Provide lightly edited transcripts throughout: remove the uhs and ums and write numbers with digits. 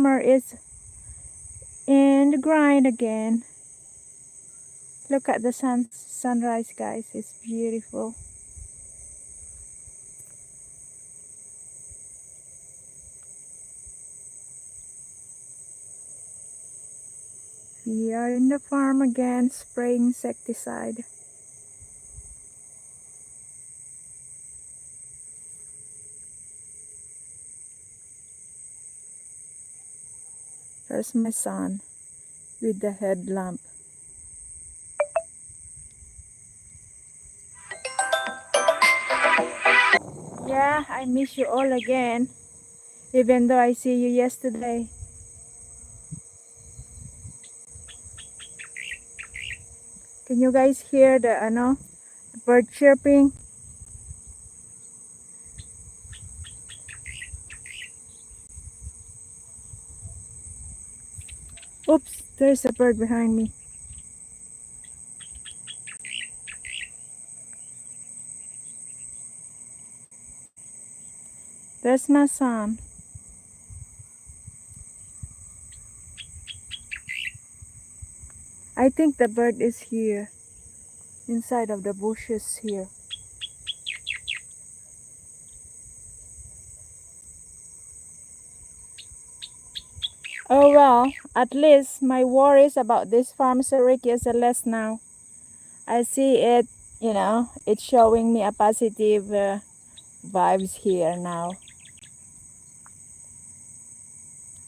farmer is in the grind again. Look at the sunrise, guys. It's beautiful. We are in the farm again, spraying insecticide. There's my son with the headlamp. Yeah, I miss you all again, even though I see you yesterday. Can you guys hear the bird chirping? Oops, there's a bird behind me. There's my son. I think the bird is here, inside of the bushes here. Oh well, at least my worries about this farm Sericus are less now. I see it, it's showing me a positive vibes here now.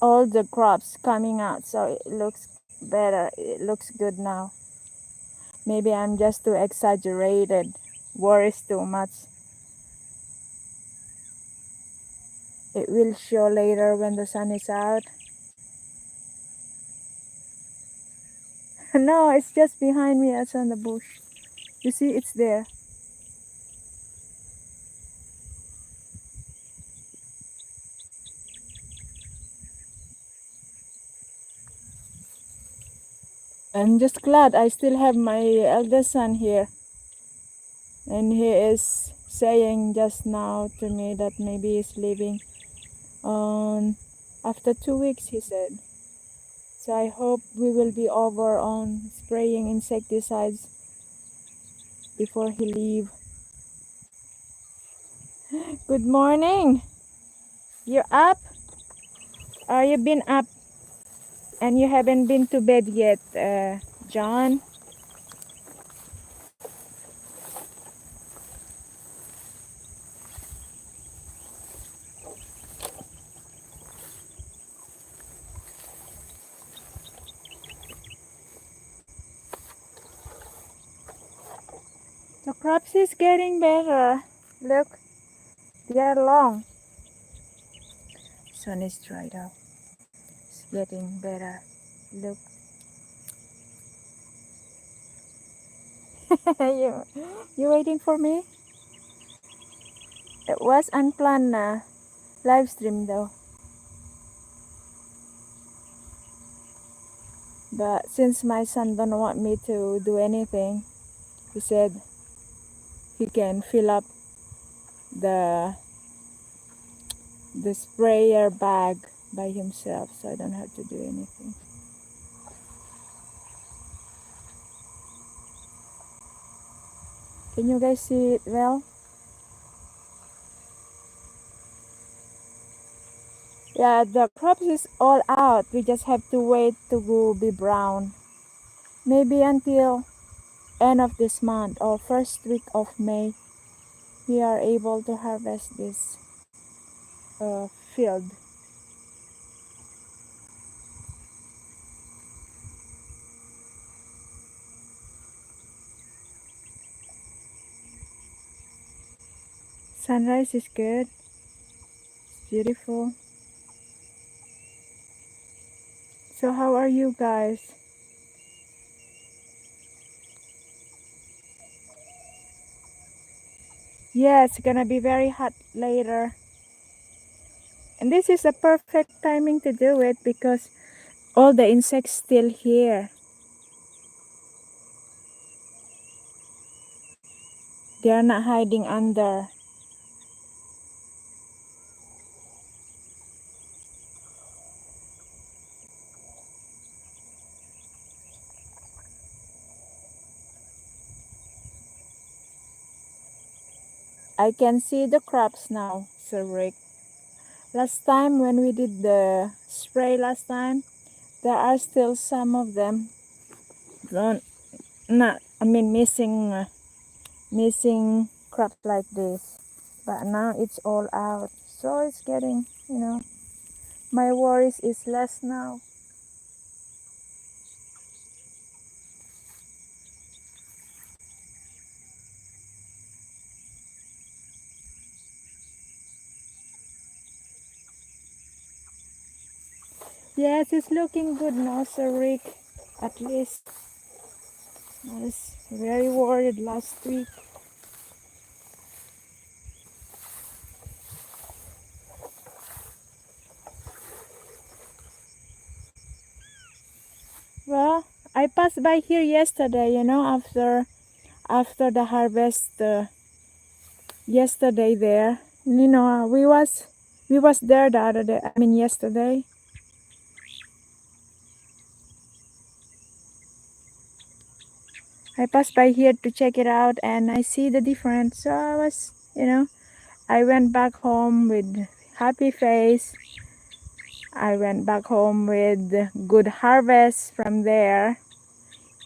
All the crops coming out, so it looks better. It looks good now. Maybe I'm just too exaggerated, worries too much. It will show later when the sun is out. No, it's just behind me. It's on the bush. You see, it's there. I'm just glad I still have my eldest son here. And he is saying just now to me that maybe he's leaving on after 2 weeks, he said. So I hope we will be over on spraying insecticides before he leave. Good morning. You're up? Or you been up and you haven't been to bed yet, John? The crops is getting better. Look, they are long. Sun is dried out. It's getting better. Look. you waiting for me? It was unplanned live stream though. But since my son don't want me to do anything, he said he can fill up the sprayer bag by himself, so I don't have to do anything. Can you guys see it well? Yeah, the crops is all out. We just have to wait to go be brown. Maybe until end of this month or first week of May, we are able to harvest this field. Sunrise is good. It's beautiful. So how are you guys? Yeah, it's gonna be very hot later. And this is the perfect timing to do it because all the insects still here. They are not hiding under. I can see the crops now, Sir Rick. Last time when we did the spray last time, there are still some of them don't, not, I mean missing crops like this. But now it's all out. So it's getting, my worries is less now. Yes, it's looking good now, Sir Rick. At least I was very worried last week. Well, I passed by here yesterday, after the harvest yesterday there. We was there the other day. I mean yesterday. I passed by here to check it out and I see the difference. So I went back home with happy face. I went back home with good harvest from there.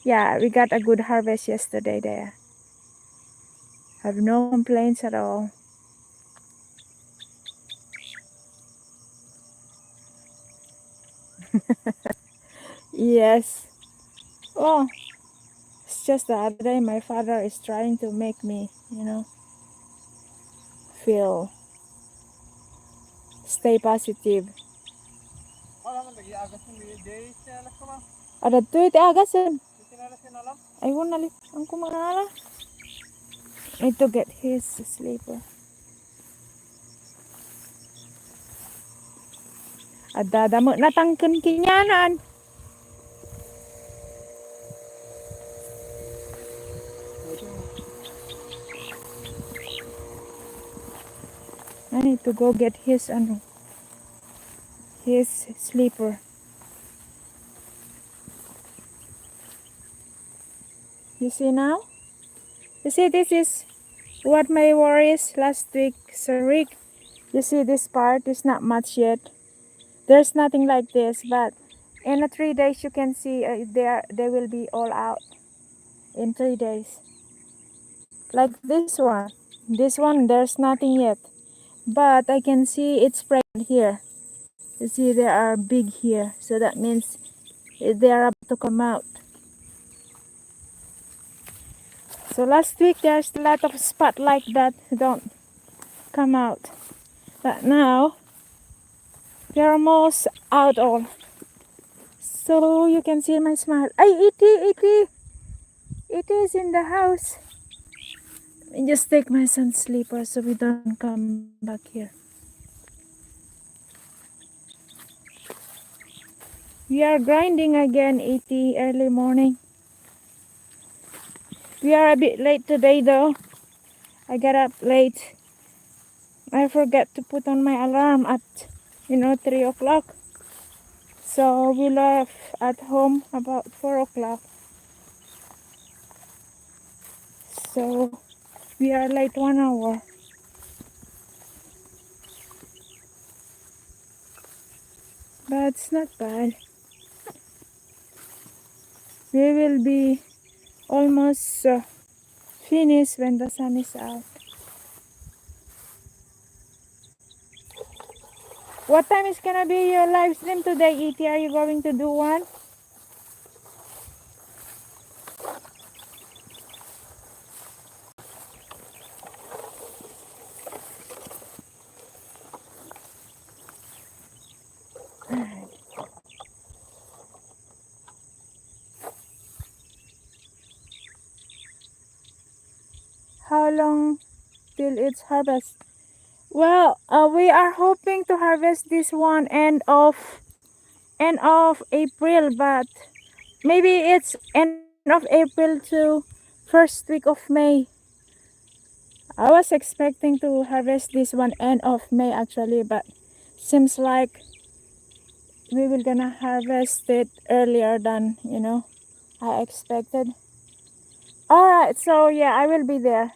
Yeah, we got a good harvest yesterday there. Have no complaints at all. Yes. Oh, it's just the other day my father is trying to make me, feel stay positive. Ada tu iti agasan. Ay wala ang kumara. Need to get his sleeper. Ada damo natangken kinyanan. I need to go get his sleeper. You see now? You see this is what my worries last week, Sir Rick. You see this part is not much yet. There's nothing like this, but in 3 days you can see they will be all out in 3 days. Like this one. This one there's nothing yet. But I can see it's spread here. You see they are big here. So that means they are about to come out. So last week there's a lot of spot like that don't come out. But now they're almost out all. So you can see my smile. Ay, it is in the house. Let me just take my son's sleeper so we don't come back here. We are grinding again, early morning. We are a bit late today though. I got up late. I forgot to put on my alarm at 3 o'clock. So we left at home about 4 o'clock. So we are late 1 hour. But it's not bad. We will be almost finished when the sun is out. What time is gonna be your live stream today, E.T.? Are you going to do one? How long till it's harvest? Well, we are hoping to harvest this one end of April, but maybe it's end of April to first week of May. I was expecting to harvest this one end of May actually, but seems like we will gonna harvest it earlier than I expected. All right, so yeah, I will be there.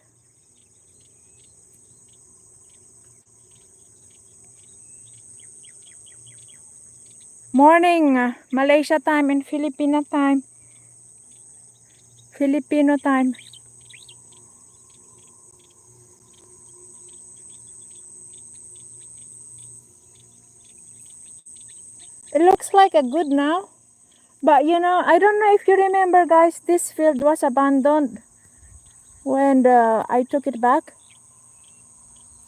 Morning, Malaysia time and Filipino time. Filipino time. It looks like a good now. But you know, I don't know if you remember guys, this field was abandoned when I took it back.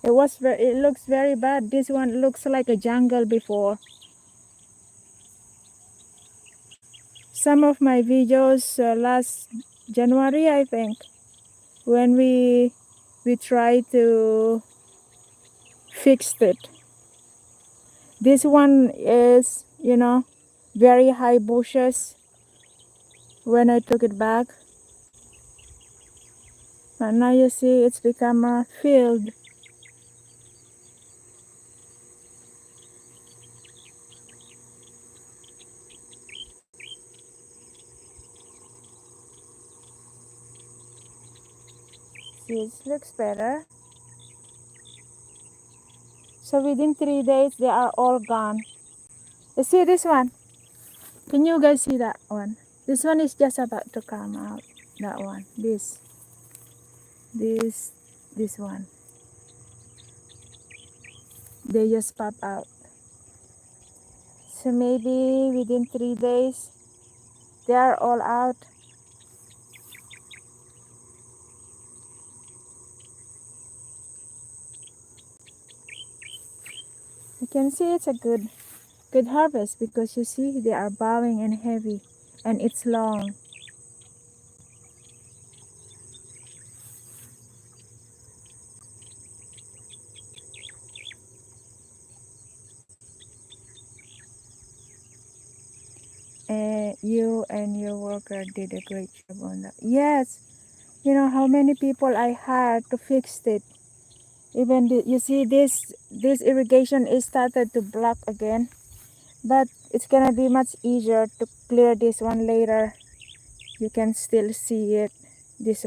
It looks very bad. This one looks like a jungle before. Some of my videos last January, I think, when we try to fix it. This one is, you know, very high bushes when I took it back. But now you see it's become a field. See, it looks better. So within 3 days, they are all gone. You see this one? Can you guys see that one? This one is just about to come out. That one. This one. They just pop out. So maybe within 3 days, they are all out. You can see it's a good harvest because you see they are bowing and heavy and it's long. You and your worker did a great job on that. Yes, you know how many people I hired to fix it. Even you see this irrigation is started to block again, but it's gonna be much easier to clear this one later. You can still see it. This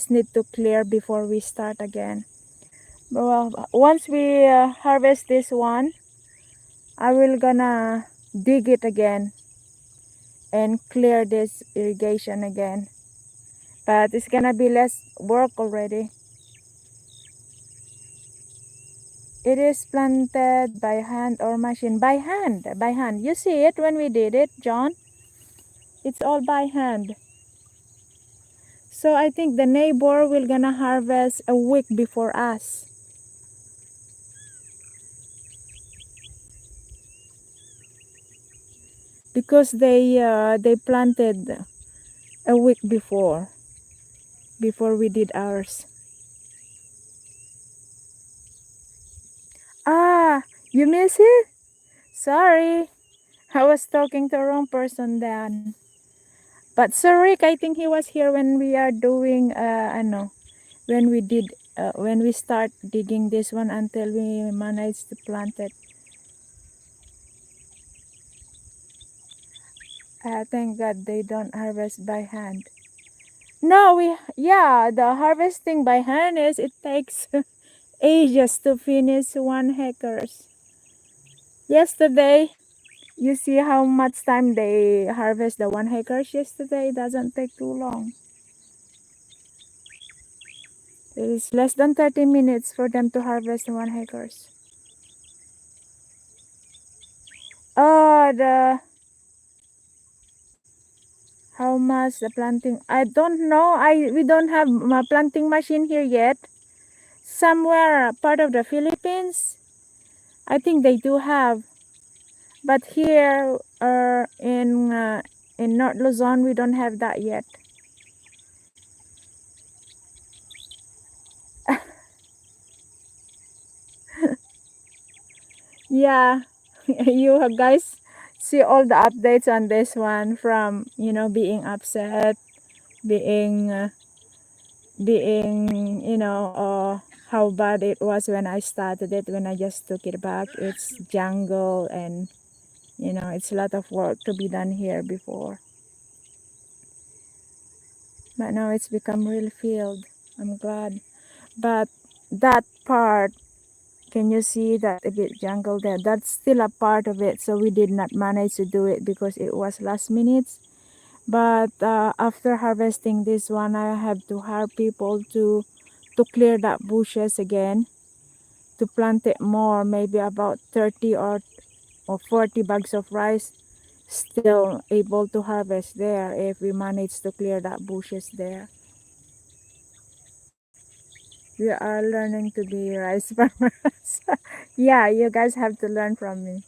need to clear before we start again. Well, once we harvest this one, I will gonna dig it again and clear this irrigation again, but it's gonna be less work already. It is planted by hand or machine. By hand. You see it when we did it, John? It's all by hand. So I think the neighbor will gonna harvest a week before us. Because they planted a week before we did ours. Ah, you miss it? Sorry. I was talking to the wrong person then. But Sir Rick, I think he was here when we are doing when we start digging this one until we manage to plant it. Thank God they don't harvest by hand. No, the harvesting by hand is it takes ages to finish 1 hectares. Yesterday, you see how much time they harvest the 1 hectares yesterday? It doesn't take too long. It is less than 30 minutes for them to harvest 1 hectares. Oh, how much the planting? I don't know. We don't have a planting machine here yet. Somewhere part of the Philippines, I think they do have, but here in North Luzon, we don't have that yet. Yeah, you guys see all the updates on this one from being upset, being how bad it was when I started it, when I just took it back. It's jungle and it's a lot of work to be done here before, but now it's become real field. I'm glad. But that part Can you see that a bit jungle there? That's still a part of it, so we did not manage to do it because it was last minute. But after harvesting this one, I have to hire people to clear that bushes again, to plant it more, maybe about 30 or 40 bags of rice still able to harvest there if we manage to clear that bushes there. We are learning to be rice farmers. Yeah, you guys have to learn from me.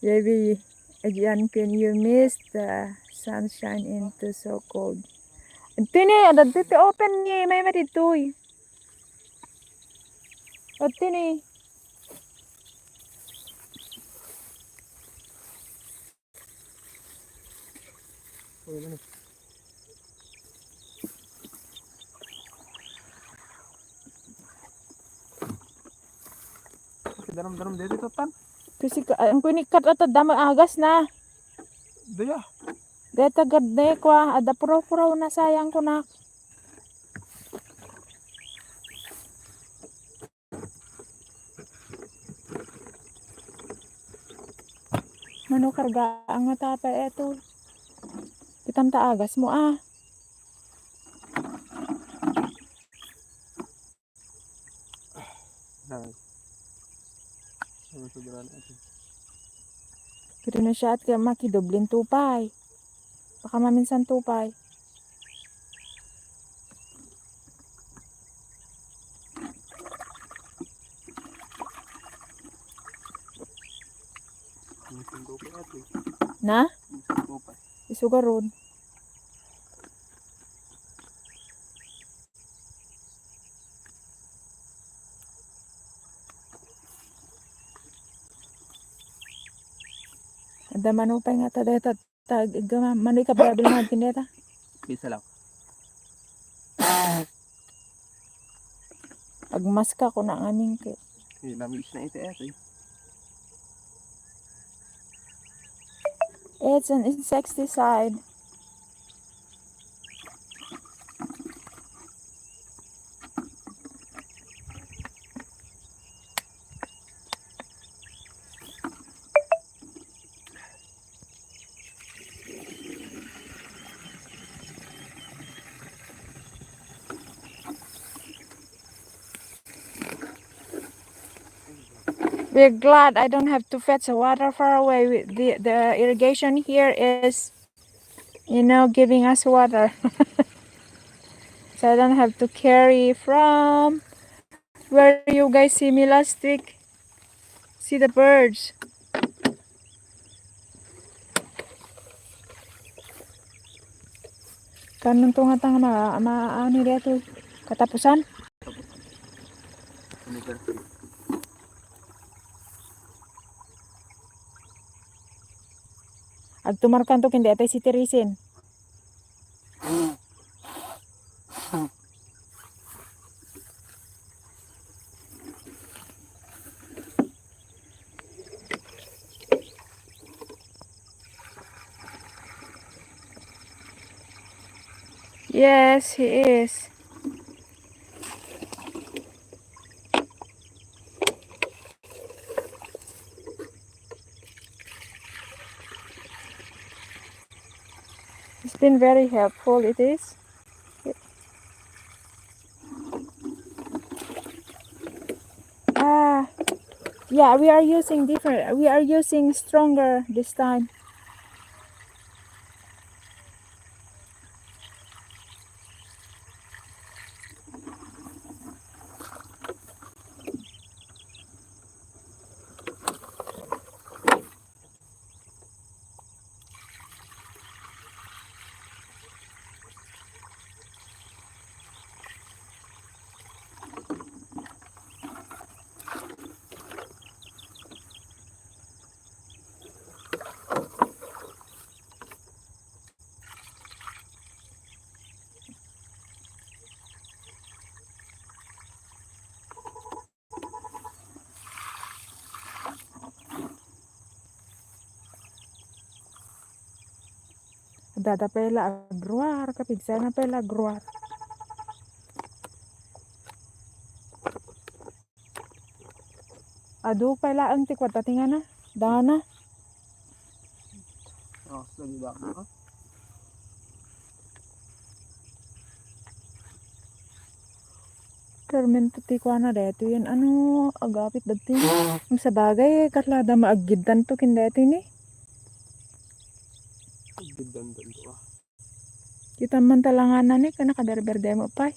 Maybe again, can you miss the sunshine into so cold? Ito ni, dito open ni, may matitoy. Ito ni. Daram-daram dito totan. Kasi ang kunikat at dama agas na. Daya. Dito gade kwa, ada puro-puro na sayang ko na. Mano karga ang matapa eto. Kitam ta agas mo ah. Nah. Ano sobrang natin. Kira na siya at kaya makidoblin tupay. Baka maminsan tupay. Sundo pa natin. Na? Sundo pa. Isugaron. Ada manupay nga ta deta tag manoy ka brabil na tineta. Bisa lang. Agmaska ko na aning ke. Namiss na ito eh. It's an insecticide. We're glad I don't have to fetch the water far away. The irrigation here is, you know, giving us water. So I don't have to carry from where you guys see me last week. See the birds. Kanong tunga tanga ano dito katapusan? Ag tumarkan to kindi atay si Teresin. Yes, he is. It's been very helpful, it is. Yeah, we are using different. We are using stronger this time. Dada pela agruar, kapigsa na pela agruar. Adu pala ang tikwat tatingan na. Dana. Oh, lagi ba ako? Kermen tuti ko na deto yan. Ano agapit dati. Ang sa bagay katlada maaggidan to kin deto ni. Gandang to ah. Kita man talanganan ni kana kaberberde mo pa.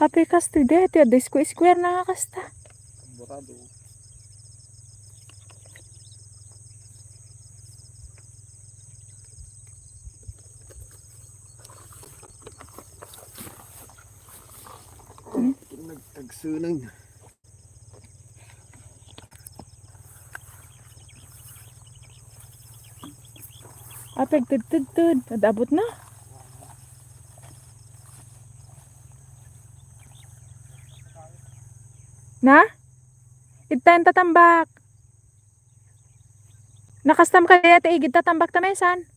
Ape kas tu deto ya square na kasta. Burado. Nagtagsunang. Ape tud. Adabot na. Na? Itayin tatambak. Nakastam ka dito igid tatambak tamesan.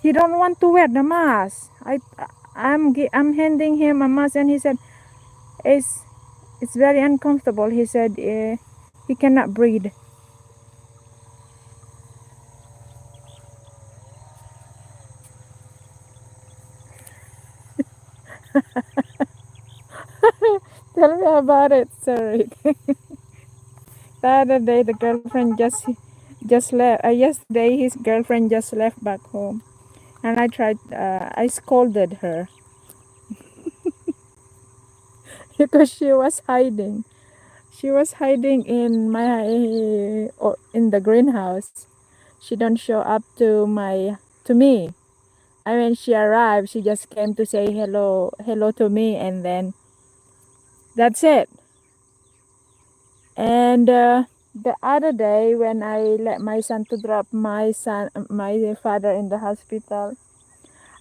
He don't want to wear the mask. I'm handing him a mask and he said it's very uncomfortable. He said he cannot breathe. Tell me about it, sorry. The other day the girlfriend just left. Yesterday his girlfriend just left back home, and I scolded her because she was hiding. She was hiding in in the greenhouse. She don't show up to me. I mean, she arrived. She just came to say hello to me, and then that's it. And the other day, when I let my son to drop my father in the hospital,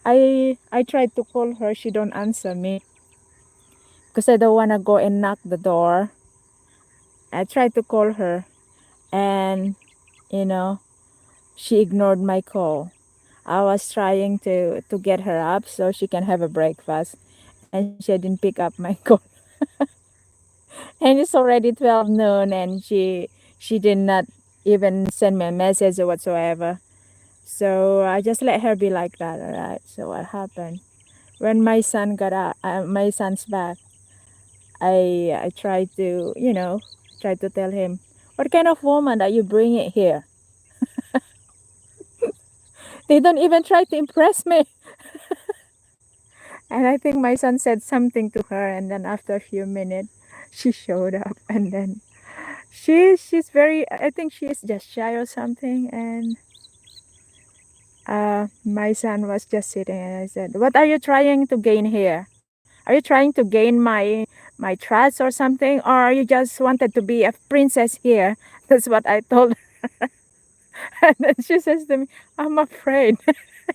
I tried to call her. She don't answer me because I don't wanna go and knock the door. I tried to call her, and you know, she ignored my call. I was trying to get her up so she can have a breakfast, and she didn't pick up my call. And it's already 12 noon, and she did not even send me a message or whatsoever. So I just let her be like that. All right. So what happened when my son got out? My son's back. I tried to try to tell him, what kind of woman that you bring it here? They don't even try to impress me. And I think my son said something to her, and then after a few minutes, she showed up, and then she's very. I think she is just shy or something, and my son was just sitting, and I said, "What are you trying to gain here? Are you trying to gain my trust or something, or you just wanted to be a princess here?" That's what I told her. And then she says to me, "I'm afraid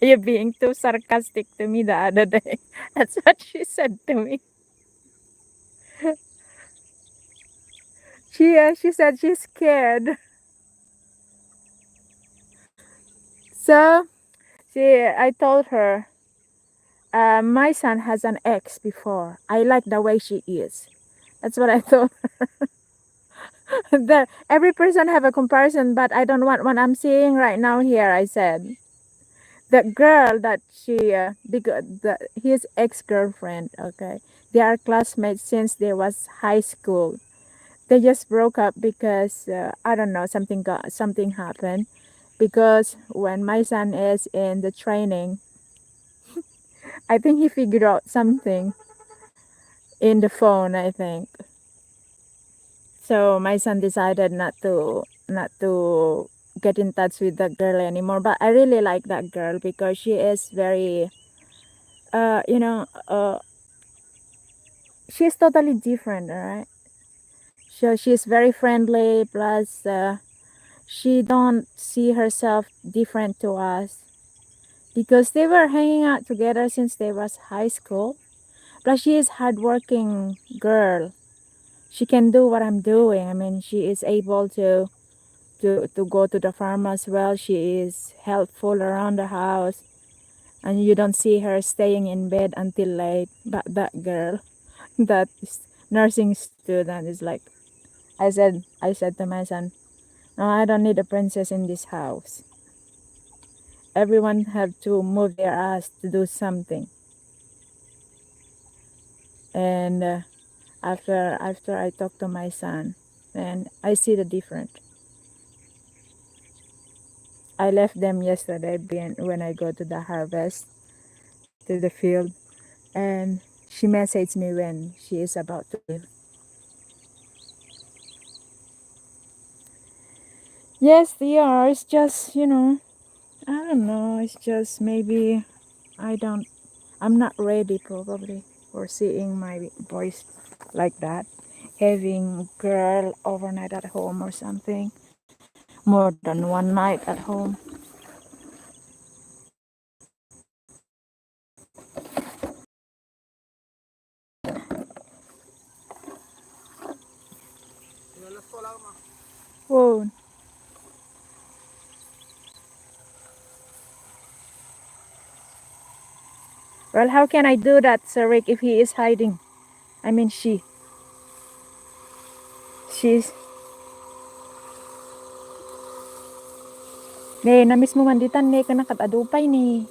you're being too sarcastic to me the other day." That's what she said to me. She said she's scared. So I told her, my son has an ex before. I like the way she is. That's what I told her. Every person have a comparison, but I don't want what I'm seeing right now here. I said the girl that his ex-girlfriend. Okay, they are classmates since they was high school. They just broke up because I don't know, something happened. Because when my son is in the training, I think he figured out something in the phone, I think. So my son decided not to get in touch with that girl anymore. But I really like that girl because she is very uh you know uh she's totally different, all right? So she's very friendly, plus she don't see herself different to us because they were hanging out together since they was high school. Plus she is hardworking girl. She can do what I'm doing. I mean, she is able to go to the farm as well. She is helpful around the house, and you don't see her staying in bed until late. But that girl, that nursing student, is like, I said to my son, no, I don't need a princess in this house. Everyone have to move their ass to do something. And after I talk to my son, and I see the difference. I left them yesterday when I go to the harvest, to the field, and she messaged me when she is about to leave. Yes, they are. It's just, I don't know. It's just maybe I don't, I'm not ready probably for seeing my boys like that. Having girl overnight at home or something. More than one night at home. Whoa. Well, how can I do that, Sir Rick, if he is hiding? I mean, she's, na mismo manditan ni ka nakatadupay ni.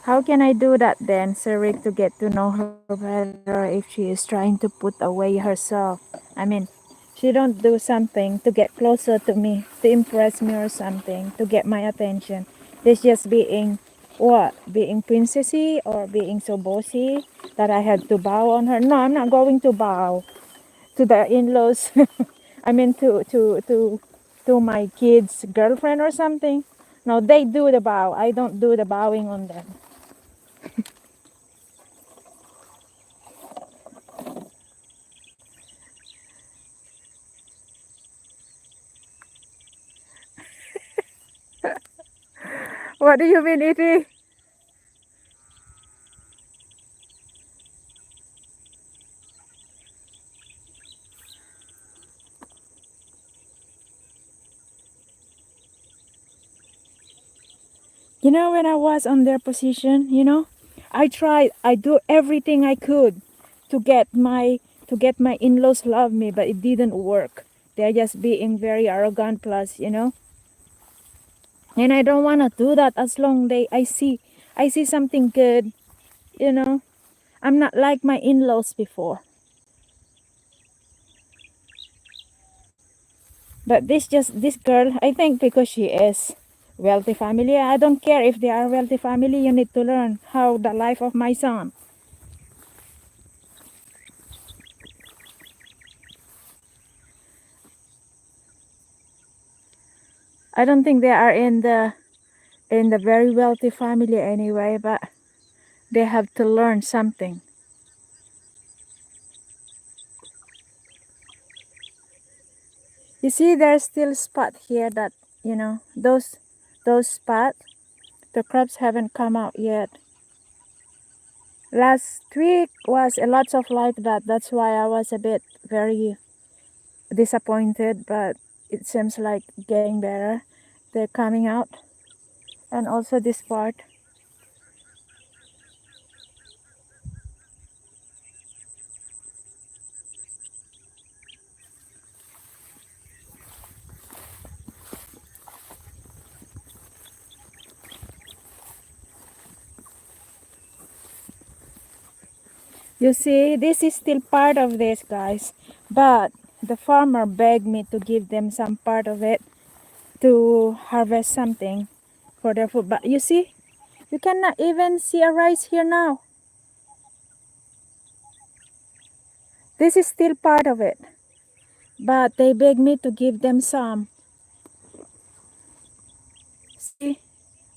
How can I do that then, Sir Rick, to get to know her better if she is trying to put away herself? I mean, she don't do something to get closer to me, to impress me or something, to get my attention. It's just being what? Being princessy or being so bossy that I had to bow on her. No, I'm not going to bow to the in-laws. I mean to my kid's girlfriend or something. No, they do the bow. I don't do the bowing on them. What do you mean, Iti? When I was on their position, I do everything I could to get my in-laws love me, but it didn't work. They're just being very arrogant plus. And I don't want to do that as long I see something good, you know. I'm not like my in-laws before. But this girl, I think because she is wealthy family, I don't care if they are wealthy family, you need to learn how the life of my son. I don't think they are in the very wealthy family anyway, but they have to learn something. You see, there's still spot here that those spots, the crops haven't come out yet. Last week was a lot of like that. That's why I was a bit very disappointed, but it seems like getting better. They're coming out. And also this part. You see, this is still part of this, guys. But the farmer begged me to give them some part of it to harvest something for their food. But you see, you cannot even see a rice here now. This is still part of it. But they begged me to give them some. See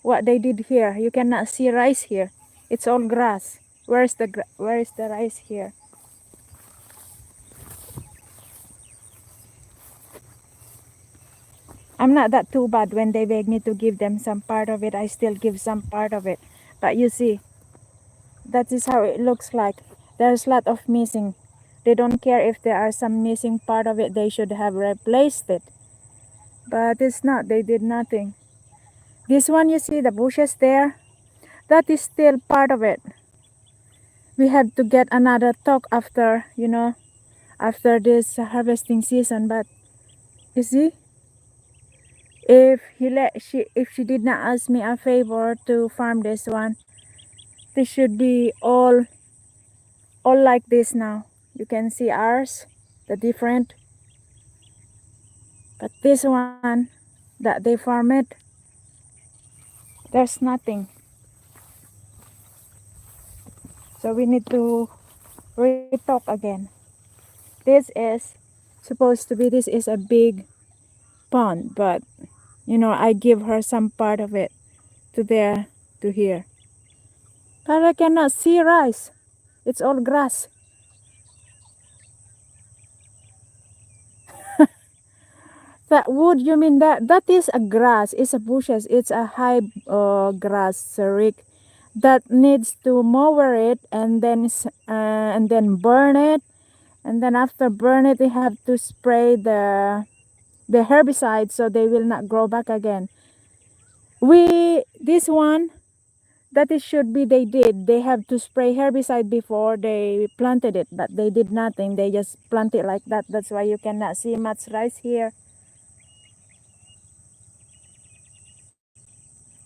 what they did here. You cannot see rice here. It's all grass. Where is the rice here? I'm not that too bad. When they beg me to give them some part of it, I still give some part of it. But you see, that is how it looks like. There's a lot of missing. They don't care if there are some missing part of it. They should have replaced it. But it's not. They did nothing. This one, you see the bushes there? That is still part of it. We have to get another talk after, after this harvesting season. But you see, if she did not ask me a favor to farm this one, this should be all like this now. You can see ours, the different. But this one that they farm it, there's nothing. So we need to retalk again. This is supposed to be, this is a big pond, but I give her some part of it to there, to here. But I cannot see rice. It's all grass. That wood, you mean that is a grass, it's a bushes, it's a high grass, Rick, that needs to mower it and then burn it, and then after burn it they have to spray the herbicide so they will not grow back again. This one, that it should be, they have to spray herbicide before they planted it, but they did nothing. They just plant it like that. That's why you cannot see much rice here.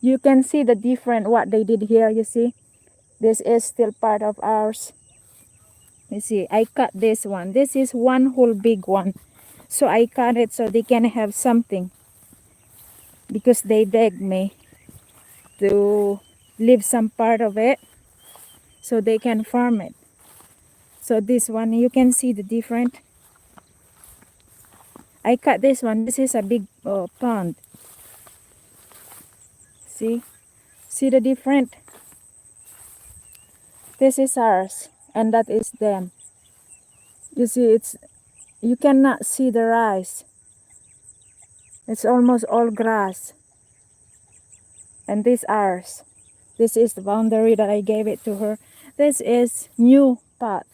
You can see the different what they did here. You see, this is still part of ours. You see, I cut this one. This is one whole big one, so I cut it so they can have something, because they begged me to leave some part of it so they can farm it. So this one, you can see the different. I cut this one. This is a big pond. See the different. This is ours and that is them. You see, you cannot see the rice. It's almost all grass. And this ours. This is the boundary that I gave it to her. This is new pot.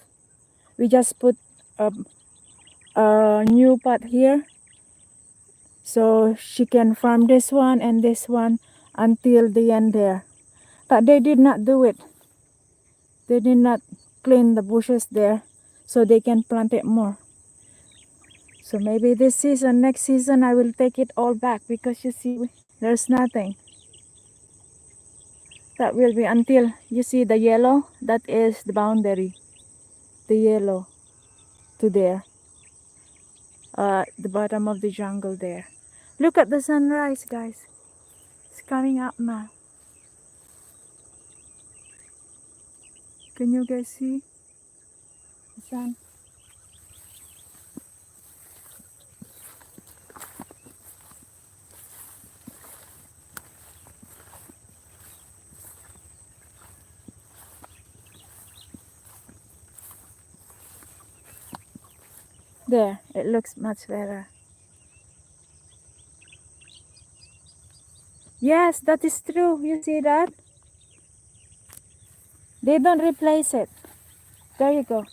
We just put a new pot here, so she can farm this one and this one until the end there. But they did not do it. They did not clean the bushes there so they can plant it more. So maybe this season, next season, I will take it all back, because you see, there's nothing. That will be until, you see the yellow, that is the boundary. The yellow to there. The bottom of the jungle there. Look at the sunrise, guys. It's coming up now. Can you guys see the sun? There, it looks much better. Yes, that is true. You see that? They don't replace it. There you go.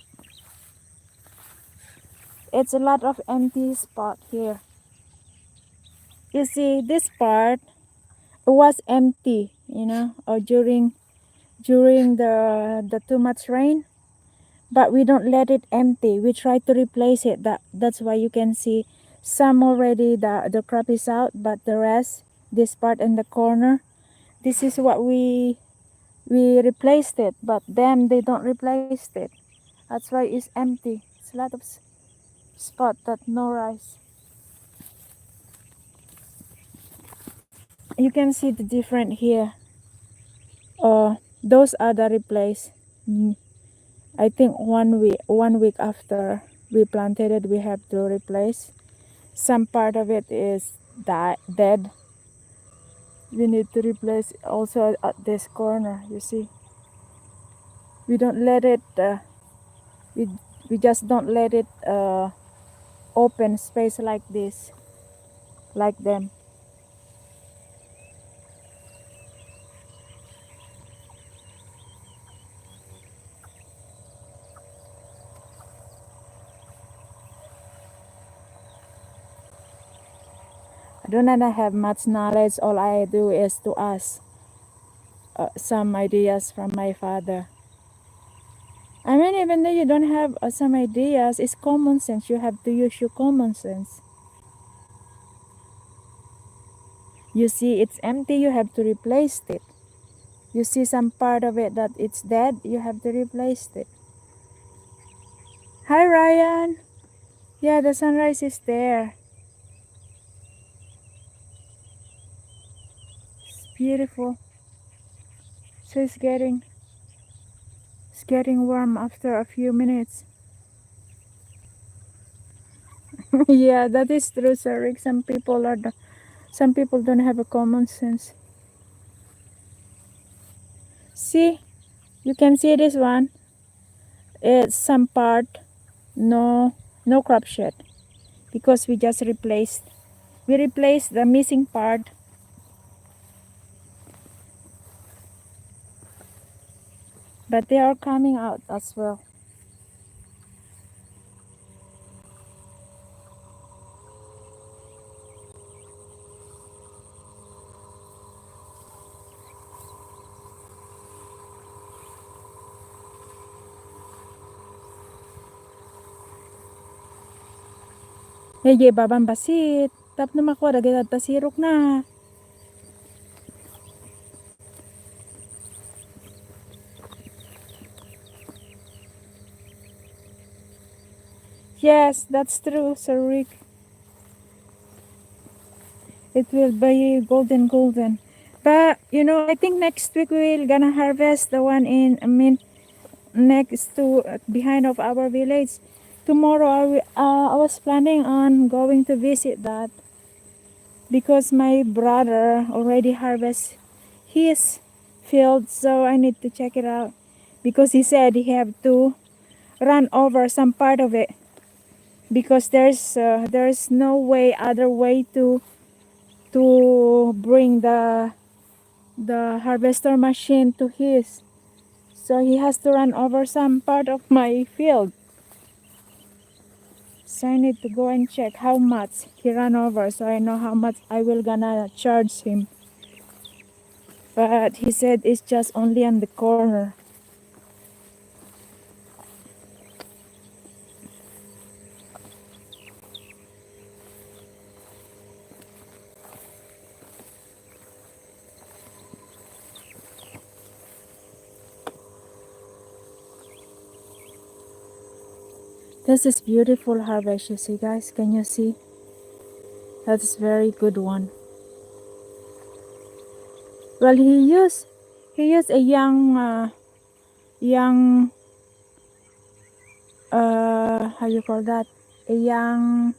It's a lot of empty spot here. You see, this part was empty, or during the too much rain. But we don't let it empty. We try to replace it. That's why you can see some already the crop is out, but the rest, this part in the corner, this is what we replaced it. But them, they don't replace it. That's why it's empty. It's a lot of spot that no rice. You can see the different here. Those are the replaced. I think 1 week after we planted it, we have to replace. Some part of it is dead. We need to replace also at this corner. You see, we don't let it. We just don't let it open space like this. like them. I do not have much knowledge. All I do is to ask some ideas from my father. I mean, even though you don't have some ideas, it's common sense. You have to use your common sense. You see it's empty, you have to replace it. You see some part of it that it's dead, you have to replace it. Hi Ryan. Yeah, the sunrise is there. It's beautiful. So it's getting warm after a few minutes. Yeah, that is true, Sir Rick. Some people don't have a common sense. See, you can see this one. It's some part no crop shed because we replaced the missing part. But they are coming out as well. Medyo babang basit. Tap na makuha dagay tasirok na. Yes, that's true, Sir Rick. It will be golden. But you know, I think next week we're gonna harvest the one next to behind of our village. Tomorrow I was planning on going to visit that because my brother already harvest his field, so I need to check it out because he said he have to run over some part of it because there's no other way to bring the harvester machine to his, so he has to run over some part of my field. So I need to go and check how much he ran over so I know how much I will gonna charge him. But he said it's just only on the corner. This is beautiful harvest, you see guys, can you see? That is very good one. Well, he used a young how you call that, a young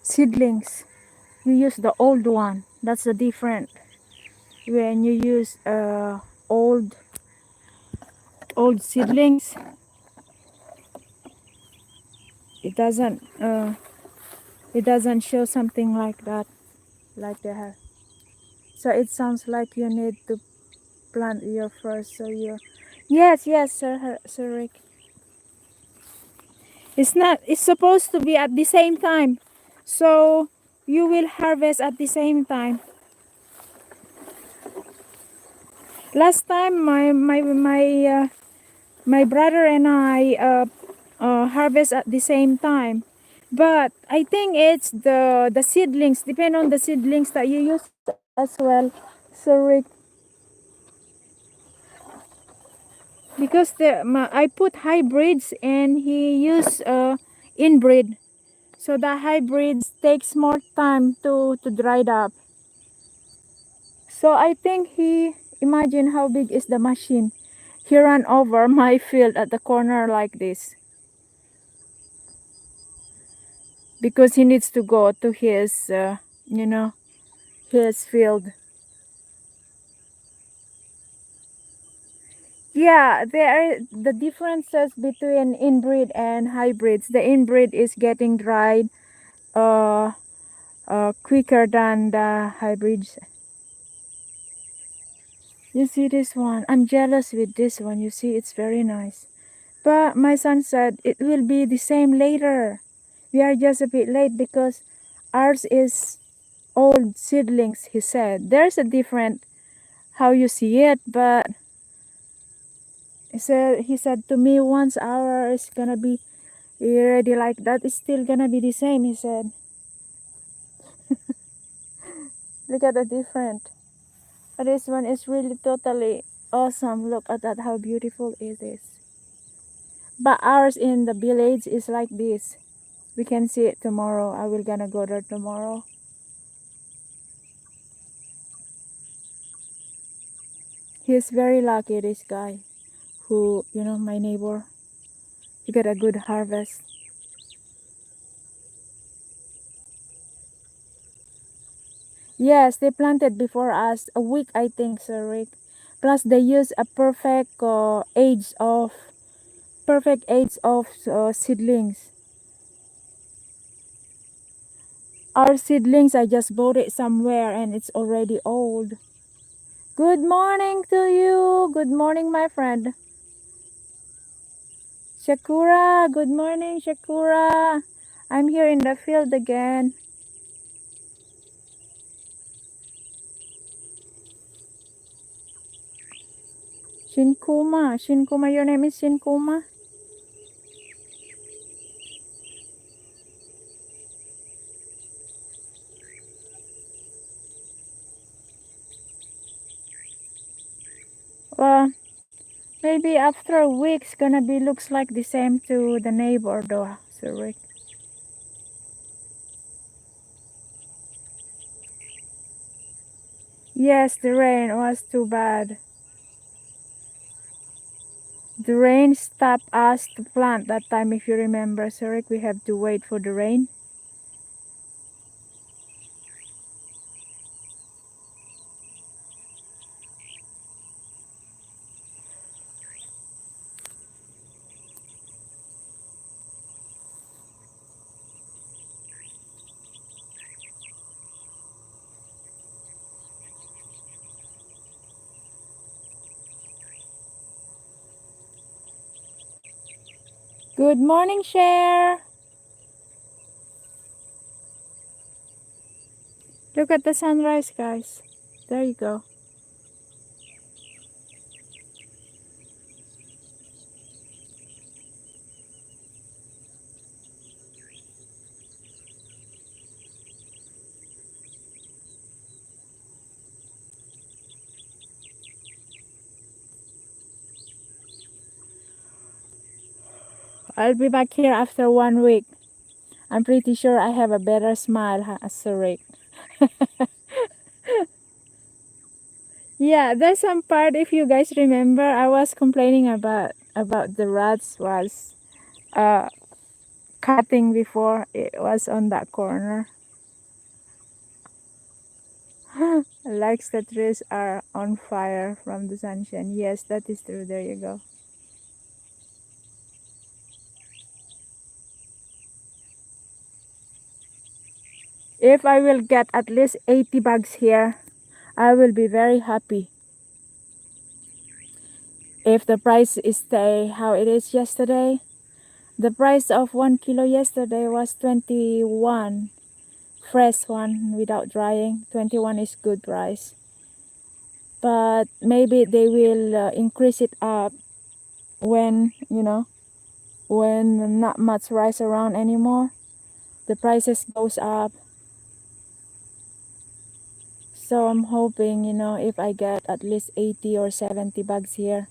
seedlings. You use the old one. That's the different. When you use old seedlings, it doesn't show something like that, like they have. So it sounds like you need to plant your first. So you, yes, Sir Rick. It's not. It's supposed to be at the same time. So you will harvest at the same time. Last time my brother and I harvest at the same time, but I think it's the seedlings, depend on the seedlings that you use as well, so Rick, because I put hybrids and he used inbreed, so the hybrids takes more time to dry up. So I think he, imagine how big is the machine. He ran over my field at the corner like this because he needs to go to his his field. Yeah, there are the differences between inbreed and hybrids. The inbreed is getting dried quicker than the hybrids. You see this one? I'm jealous with this one. You see, it's very nice. But my son said it will be the same later. We are just a bit late because ours is old seedlings, he said. There's a different how you see it, but he said to me once our is gonna be ready like that, it's still gonna be the same, he said. Look at the different. But this one is really totally awesome. Look at that, how beautiful it is. But ours in the village is like this. We can see it tomorrow. I will gonna go there tomorrow. He's very lucky, this guy, who, my neighbor. He got a good harvest. Yes, they planted before us a week, I think, Sir Rick. Plus, they use a perfect age of seedlings. Our seedlings, I just bought it somewhere and it's already old. Good morning to you. Good morning, my friend. Shakura, good morning, Shakura. I'm here in the field again. Shinkuma, your name is Shinkuma? Well, maybe after a week's gonna be looks like the same to the neighbor though, Sir Rick. Yes, the rain was too bad. The rain stopped us to plant that time, if you remember, Sir Rick. We have to wait for the rain. Good morning, Cher. Look at the sunrise, guys. There you go. I'll be back here after 1 week. I'm pretty sure I have a better smile, Sir Rick. Yeah, there's some part, if you guys remember, I was complaining about the rats was uh cutting before it was on that corner. Likes the trees are on fire from the sunshine. Yes, that is true. There you go. If I will get at least 80 bugs here, I will be very happy. If the price is stay how it is yesterday, the price of 1 kilo yesterday was 21. Fresh one without drying. 21 is good price. But maybe they will increase it up when, when not much rice around anymore. The prices goes up. So I'm hoping, if I get at least 80 or 70 bugs here,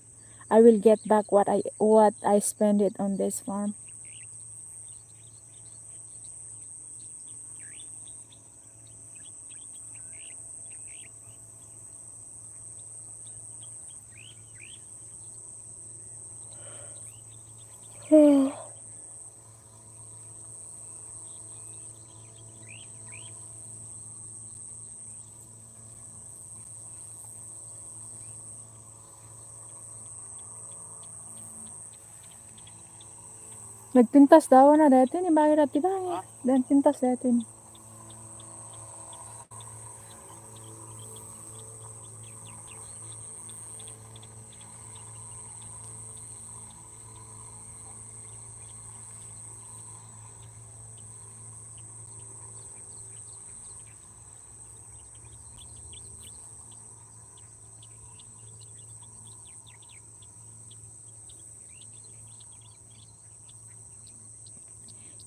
I will get back what I spend it on this farm. Nagpintas daw na dati ni bagay dati ba? Nagpintas dati ni.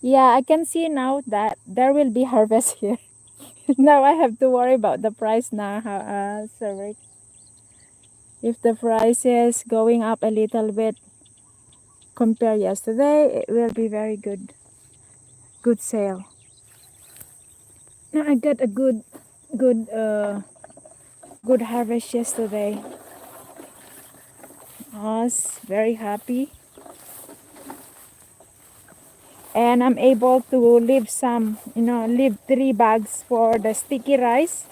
Yeah, I can see now that there will be harvest here. Now I have to worry about the price now, sorry. If the price is going up a little bit compared yesterday, it will be very good sale. Now I got a good good harvest yesterday. I was very happy. And I'm able to leave some, leave 3 bags for the sticky rice.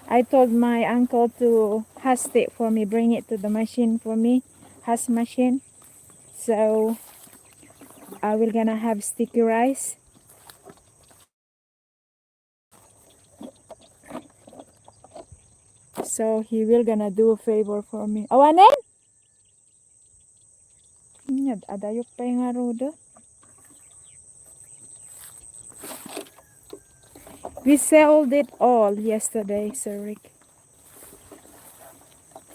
I told my uncle to husk it for me, bring it to the machine for me, husk machine. So I will gonna have sticky rice. So he will gonna do a favor for me. Awanen? Adayok pa yung arudo. We sold it all yesterday, Sir Rick.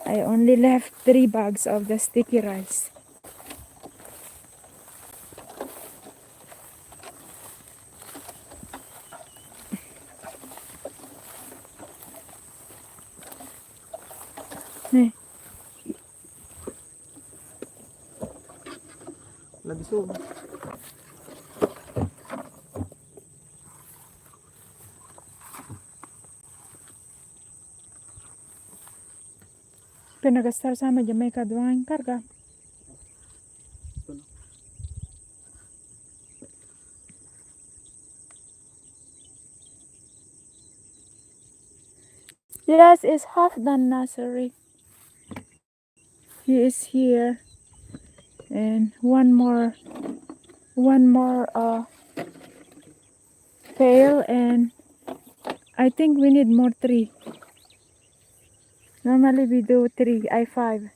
I only left 3 bags of the sticky rice. Eh, Labisog. pinagastar sama Jamaica doang karga. Ito na. Yes, it's half done now, Sir Rick. He is here. And one more pail, and I think we need more 3. Normally we do 3, I 5.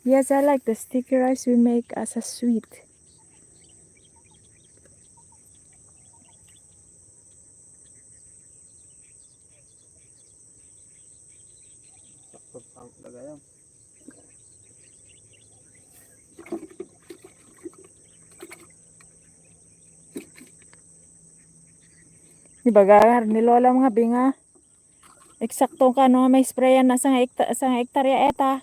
Yes, I like the sticky rice we make as a sweet. Sakto ang lagayan. Ibagar ni Lola mga binga. Eksakto ka no may sprayan na sang hektarya eta.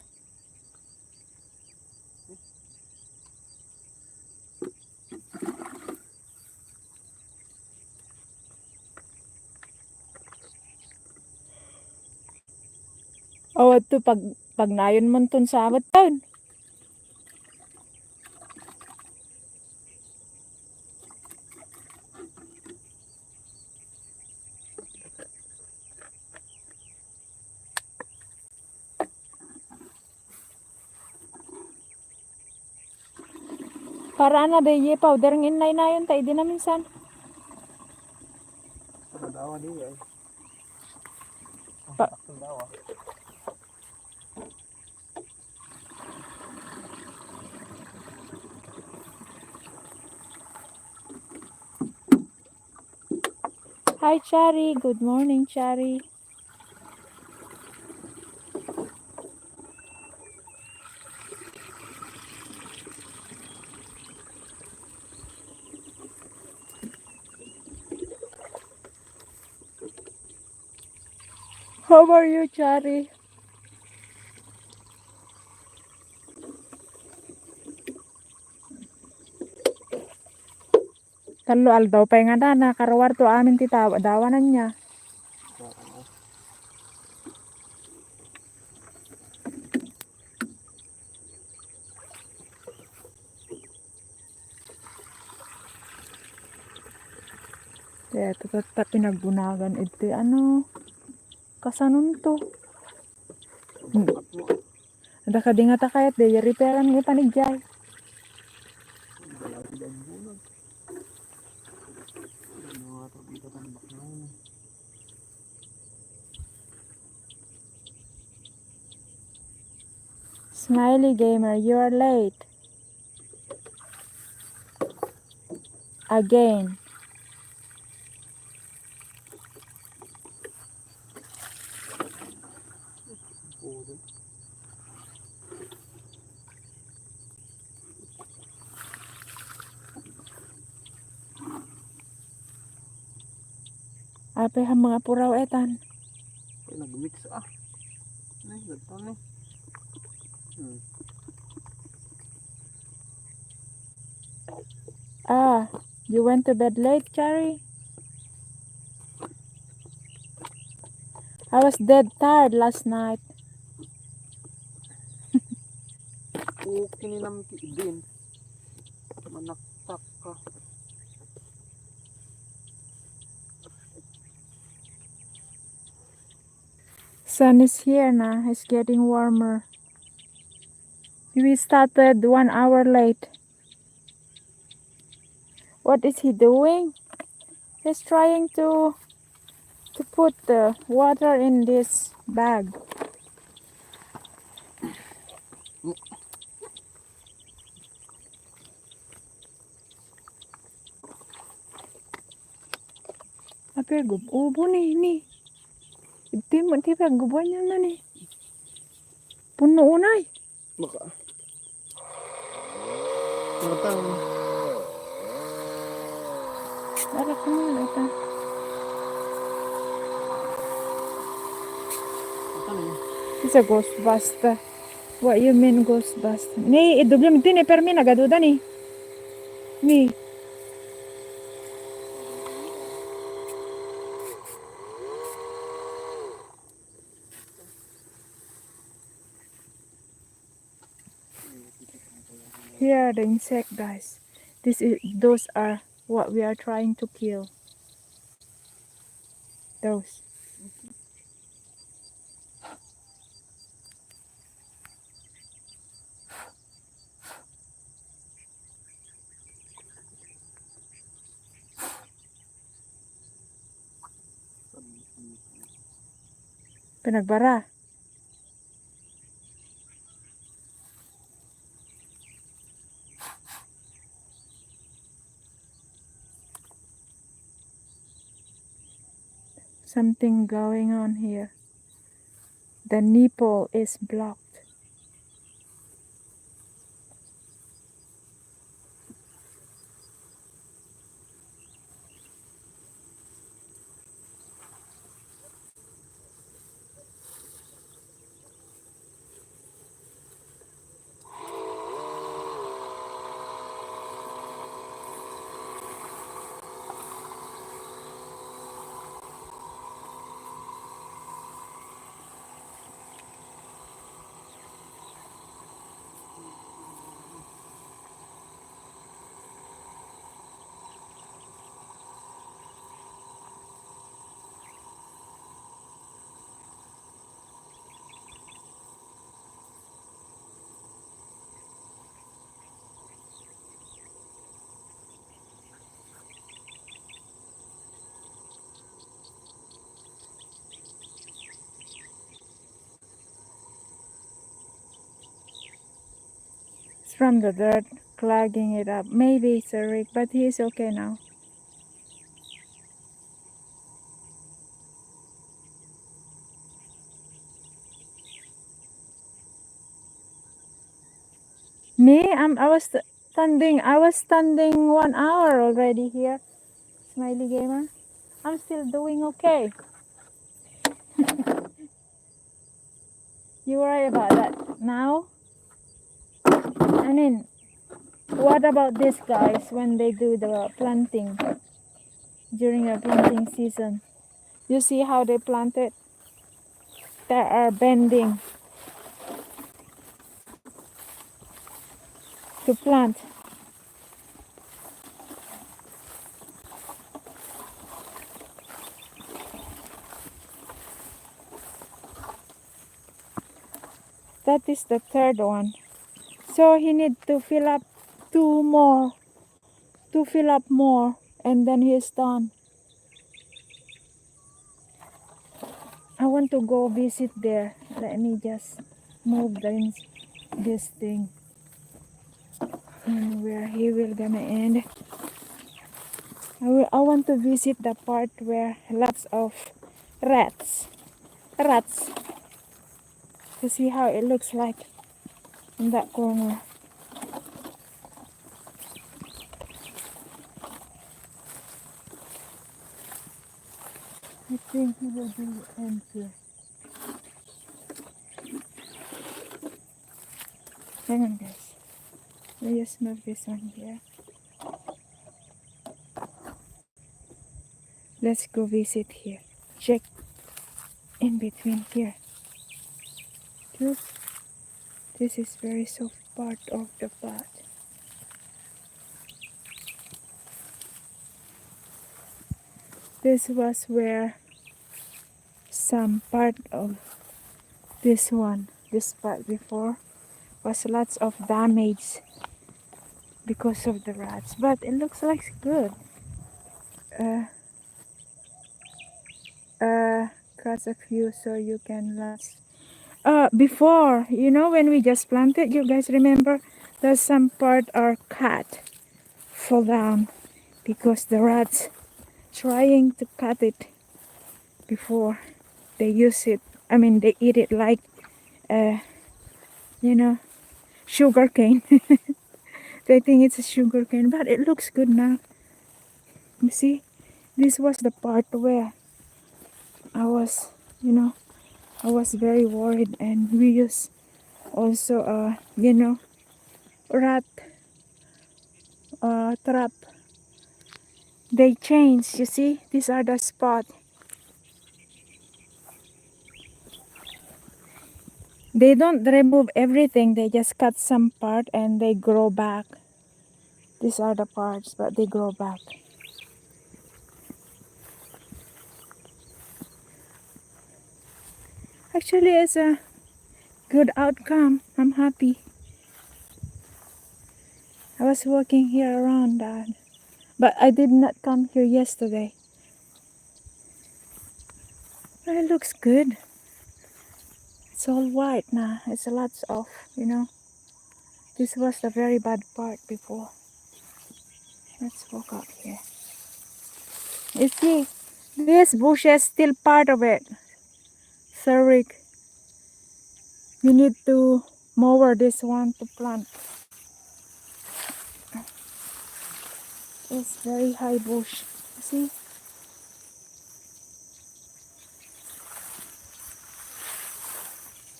O to pag nayon mon ton sabot taon. Para na de ye powder ng inlay na yun tay di na minsan. Madawa di ay. Pa- Ang dawa. Hi Chari, good morning Chari. How are you Chari? Talo aldaw pa nga na karawar to amin ti dawanan niya. Parang Kaya ito pinagbunagan ito ano kasanon to. at mo. Ada ka di nga ta kayat de repairan ng ipanijay. Malaki ang bulag. Ano nga ito dito tambak na yun. Smiley gamer, you are late. Again. Pudo. Apa ang mga puraw etan? Ay, nag-mix ah. Ay, ganito na eh. Ah, you went to bed late, Cherry? I was dead tired last night. Kininamti din. Manaktak ka. Sun is here now. It's getting warmer. We started 1 hour late. What is he doing? He's trying to put the water in this bag. Apa ubo ni. Iti mo ti gubuan niya na ni. Puno unay. Baka. Matang. Ara ka nga ata. Matang eh. It's a ghostbuster. What you mean ghostbuster? Ni idubli mo din permi nagaduda ni. Ni. Here are the insect, guys. Those are what we are trying to kill. Those. Pinagbara. Something going on here. The nipple is blocked. It's from the dirt clogging it up. Maybe it's a rig, but he's okay now. Me, I was standing 1 hour already here. Smiley Gamer. I'm still doing okay. You worry about that now? I mean, what about these guys when they do the planting during the planting season? You see how they plant it? They are bending to plant. That is the third one. So he need to fill up to fill up more, and then he is done. I want to go visit there. Let me just move this thing and where he will gonna end. I want to visit the part where lots of rats to see how it looks like in that corner. I think he will do end here. Hang on, guys. Let me just move this one here. Let's go visit here. Check in between here. Look, this is very soft part of the pot. This was where some part of this part before was lots of damage because of the rats, but it looks like good. Cut a few so you can last. Before, you know, when we just planted, you guys remember there's some part are cut, fall down because the rats trying to cut it before they use it. I mean, they eat it like, you know, sugar cane. They think it's a sugar cane, but it looks good now. You see, this was the part where I was, you know, I was very worried, and we use also, you know, rat trap. They change. You see, these are the spot. They don't remove everything. They just cut some part and they grow back. These are the parts, but they grow back. Actually, it's a good outcome. I'm happy. I was walking here around that, but I did not come here yesterday. But it looks good. It's all white now. It's a lot of, you know. This was the very bad part before. Let's walk out here. You see, this bush is still part of it. Sir Rick, you need to mower this one to plant. It's very high bush. You see?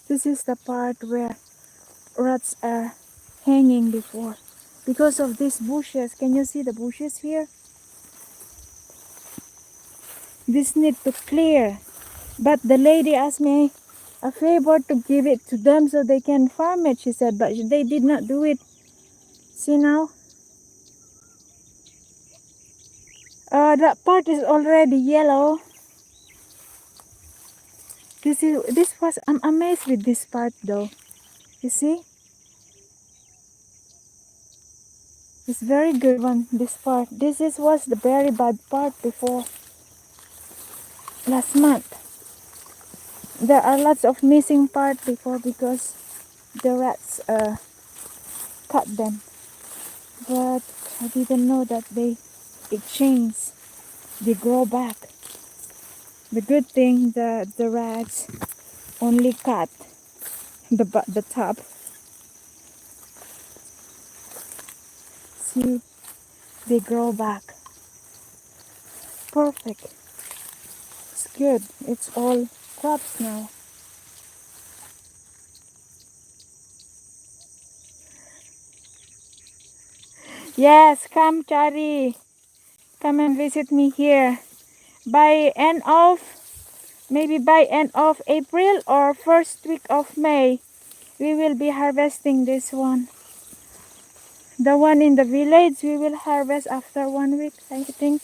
This is the part where rats are hanging before. Because of these bushes, can you see the bushes here? This need to clear. But the lady asked me a favor to give it to them so they can farm it, she said, but they did not do it. See now? That part is already yellow. I'm amazed with this part though. You see? It's very good one, this part. Was the very bad part before. Last month. There are lots of missing part before because the rats cut them. But I didn't know that it changed. They grow back. The good thing that the rats only cut the top. See, they grow back. Perfect. It's good. It's all crops now. Yes, come Chari. Come and visit me here. Maybe by end of April or first week of May, we will be harvesting this one. The one in the village we will harvest after 1 week, I think.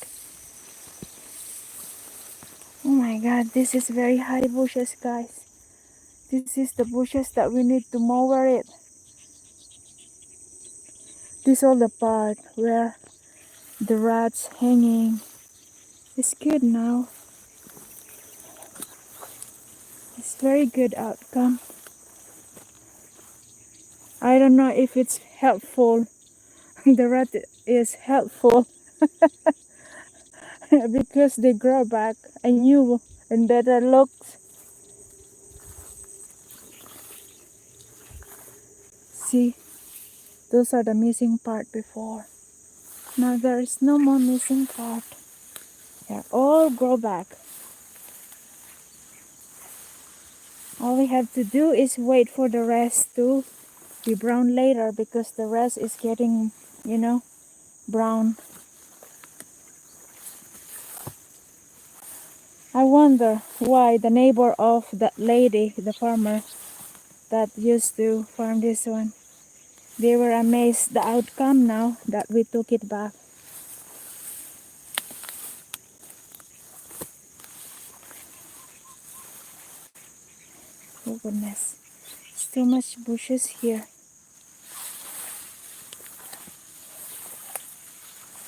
Oh my god, this is very high bushes, guys. This is the bushes that we need to mower it. This is all the part where the rats hanging. It's good now. It's very good outcome. I don't know if it's helpful. The rat is helpful because they grow back and new and better looks. See, those are the missing part before. Now there is no more missing part. They all grow back. All we have to do is wait for the rest to be brown later, because the rest is getting, you know, brown. I wonder why the neighbor of that lady, the farmer that used to farm this one, they were amazed the outcome now that we took it back. Oh goodness, it's too much bushes here.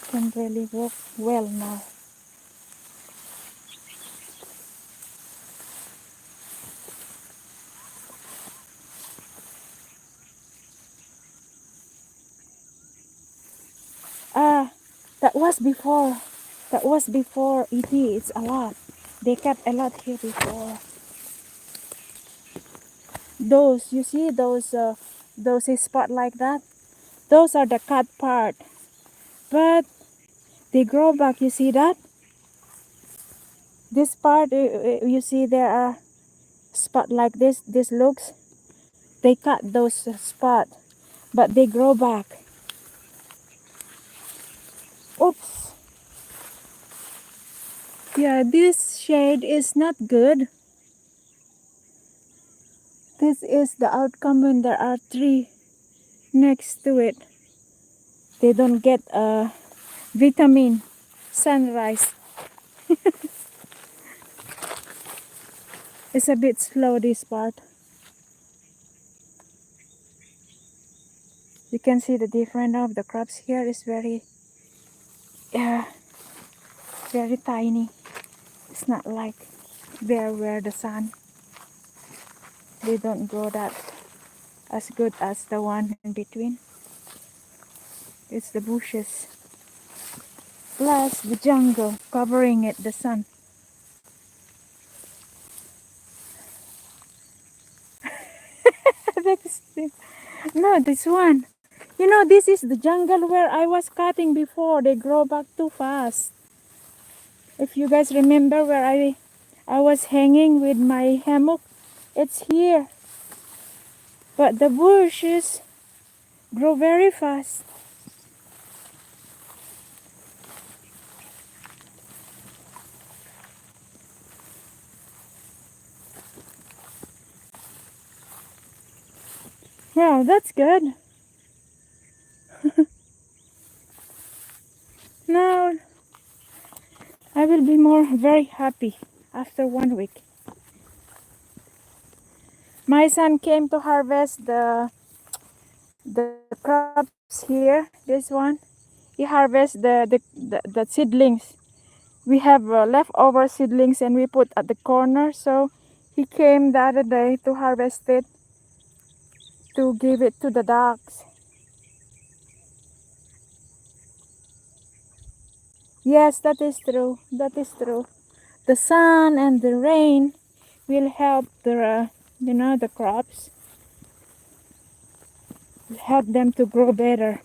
Can really walk well now. Ah, that was before. That was before ET. It's a lot. They cut a lot here before. Those, you see those spot like that? Those are the cut part. But they grow back. You see that? This part, you see there are spot like this. This looks. They cut those spot, but they grow back. Oops. Yeah, this shade is not good. This is the outcome when there are trees next to it. They don't get vitamin sunrise. It's a bit slow, this part. You can see the difference of the crops here is very very tiny. It's not like there where the sun. They don't grow that as good as the one in between. It's the bushes plus the jungle covering it, the sun. No, this one. You know, this is the jungle where I was cutting before. They grow back too fast. If you guys remember where I was hanging with my hammock, it's here. But the bushes grow very fast. Wow, that's good. Now I will be very happy after 1 week. My son came to harvest the crops here. This one, he harvests the seedlings. We have leftover seedlings and we put at the corner. So he came the other day to harvest it to give it to the dogs. Yes, that is true. That is true. The sun and the rain will help the the crops, help them to grow better.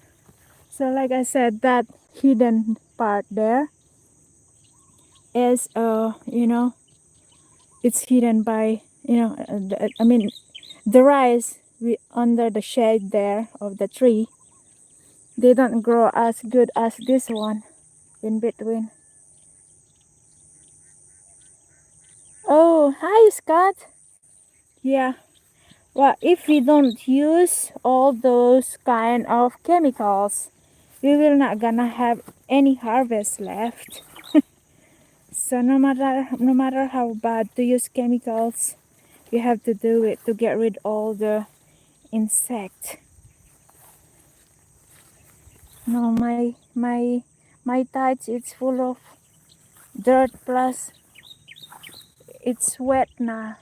So like I said, that hidden part there is it's hidden by I mean the rice under the shade there of the tree, they don't grow as good as this one in between. Oh, hi Scott. Yeah, well, if we don't use all those kind of chemicals, we will not gonna have any harvest left. So no matter how bad to use chemicals, you have to do it to get rid all the insect. No, my touch, it's full of dirt, plus it's wet now.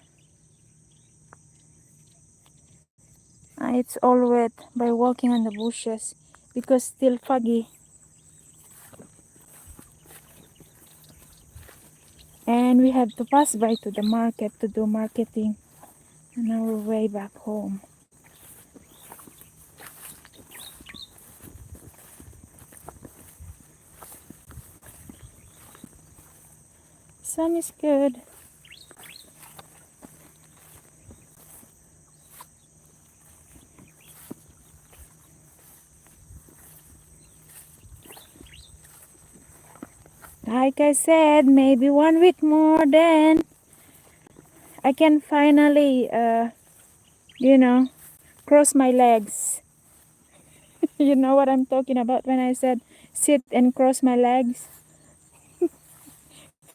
It's all wet by walking on the bushes because still foggy. And we have to pass by to the market to do marketing on our way back home. Sun is good. Like I said, maybe 1 week more, then I can finally, you know, cross my legs. You know what I'm talking about when I said sit and cross my legs?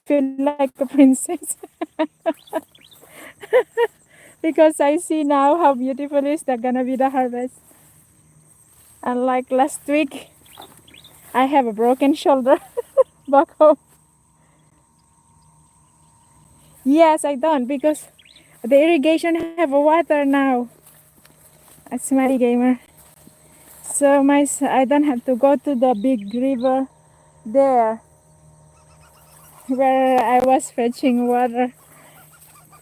Feel like a princess. Because I see now how beautiful is that gonna be the harvest. Unlike last week, I have a broken shoulder back home. Yes, I don't because the irrigation have a water now. A smiley gamer. So I don't have to go to the big river there where I was fetching water.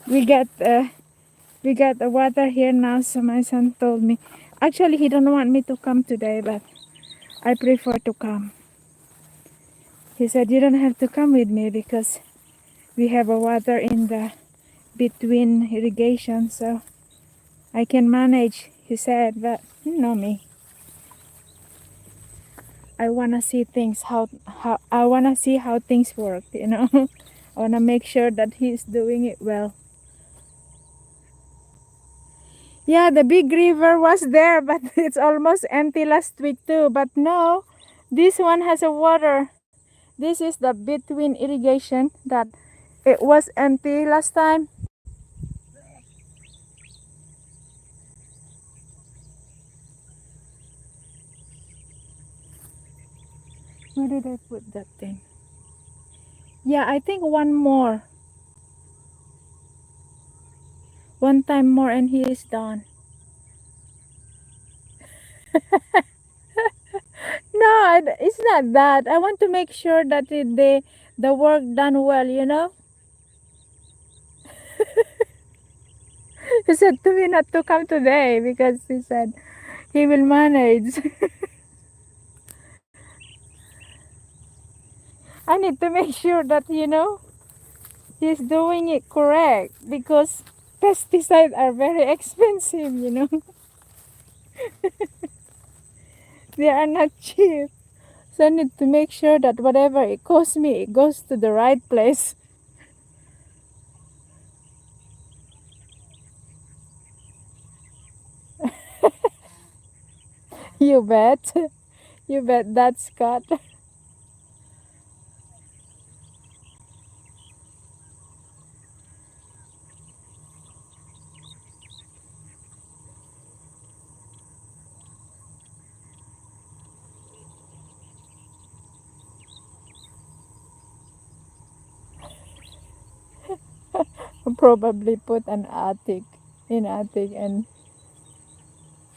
We got the water here now. So my son told me. Actually, he don't want me to come today, but I prefer to come. He said you don't have to come with me because we have a water in the between irrigation, so I can manage. He said, but you know me. I wanna see things how I wanna see how things work, you know. I wanna make sure that he's doing it well. Yeah, the big river was there, but it's almost empty last week too. But no, this one has a water. This is the between irrigation that it was empty last time. Where did I put that thing? Yeah, I think one more. One time more and he is done. No, it's not that. I want to make sure that the work done well, you know. He said to me not to come today because he said he will manage. I need to make sure that, you know, he's doing it correct because pesticides are very expensive, you know. They are not cheap. So I need to make sure that whatever it costs me, it goes to the right place. You bet. You bet that's Scott. Probably put an attic and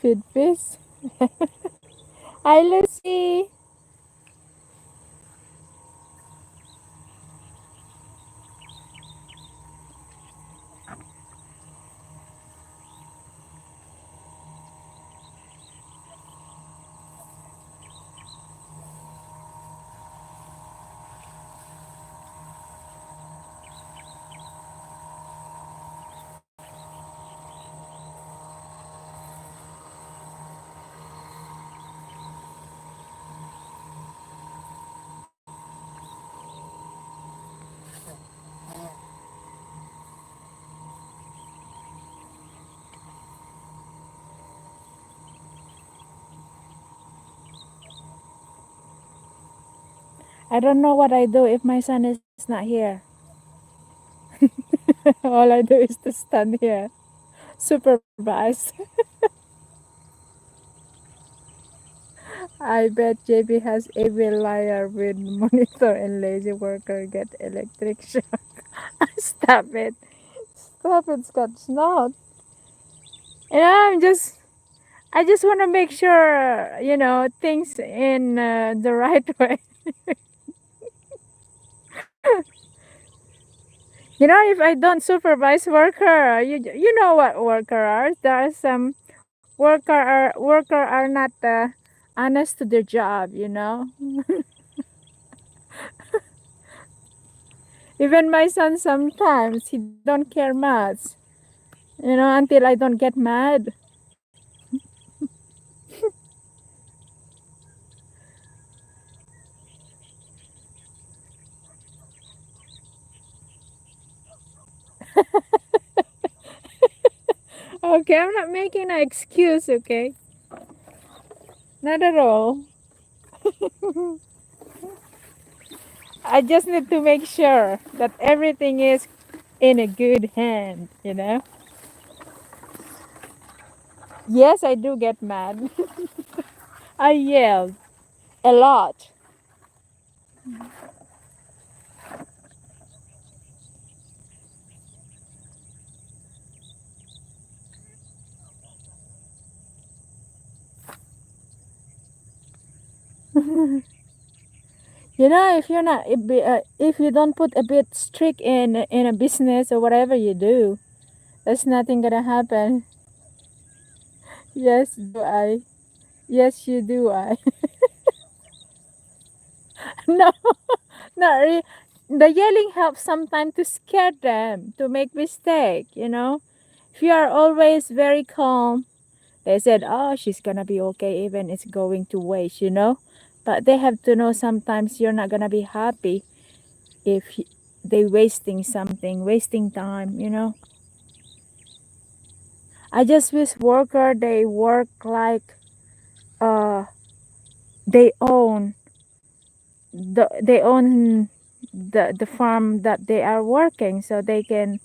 feed fish. Hi Lucy. I don't know what I do if my son is not here. All I do is to stand here, supervise. I bet JB has evil liar with monitor and lazy worker get electric shock. Stop it. Stop it, Scott. It's not. You know, I just want to make sure, you know, things in the right way. You know, if I don't supervise worker, you know what worker are. There are some worker are not honest to their job. You know, even my son sometimes he don't care much. You know, until I don't get mad. Okay, I'm not making an excuse, okay? Not at all. I just need to make sure that everything is in a good hand, you know? Yes, I do get mad. I yelled a lot. You know, if you're not, if you don't put a bit strict in a business or whatever you do, there's nothing gonna happen. Yes, do I? Yes, you do. I no, not really. The yelling helps sometimes to scare them to make mistake. You know, if you are always very calm, they said, "Oh, she's gonna be okay, even it's going to waste." You know, but they have to know sometimes you're not gonna be happy if they wasting something, wasting time. You know. I just wish worker they work like uh they own they own the farm that they are working, so they can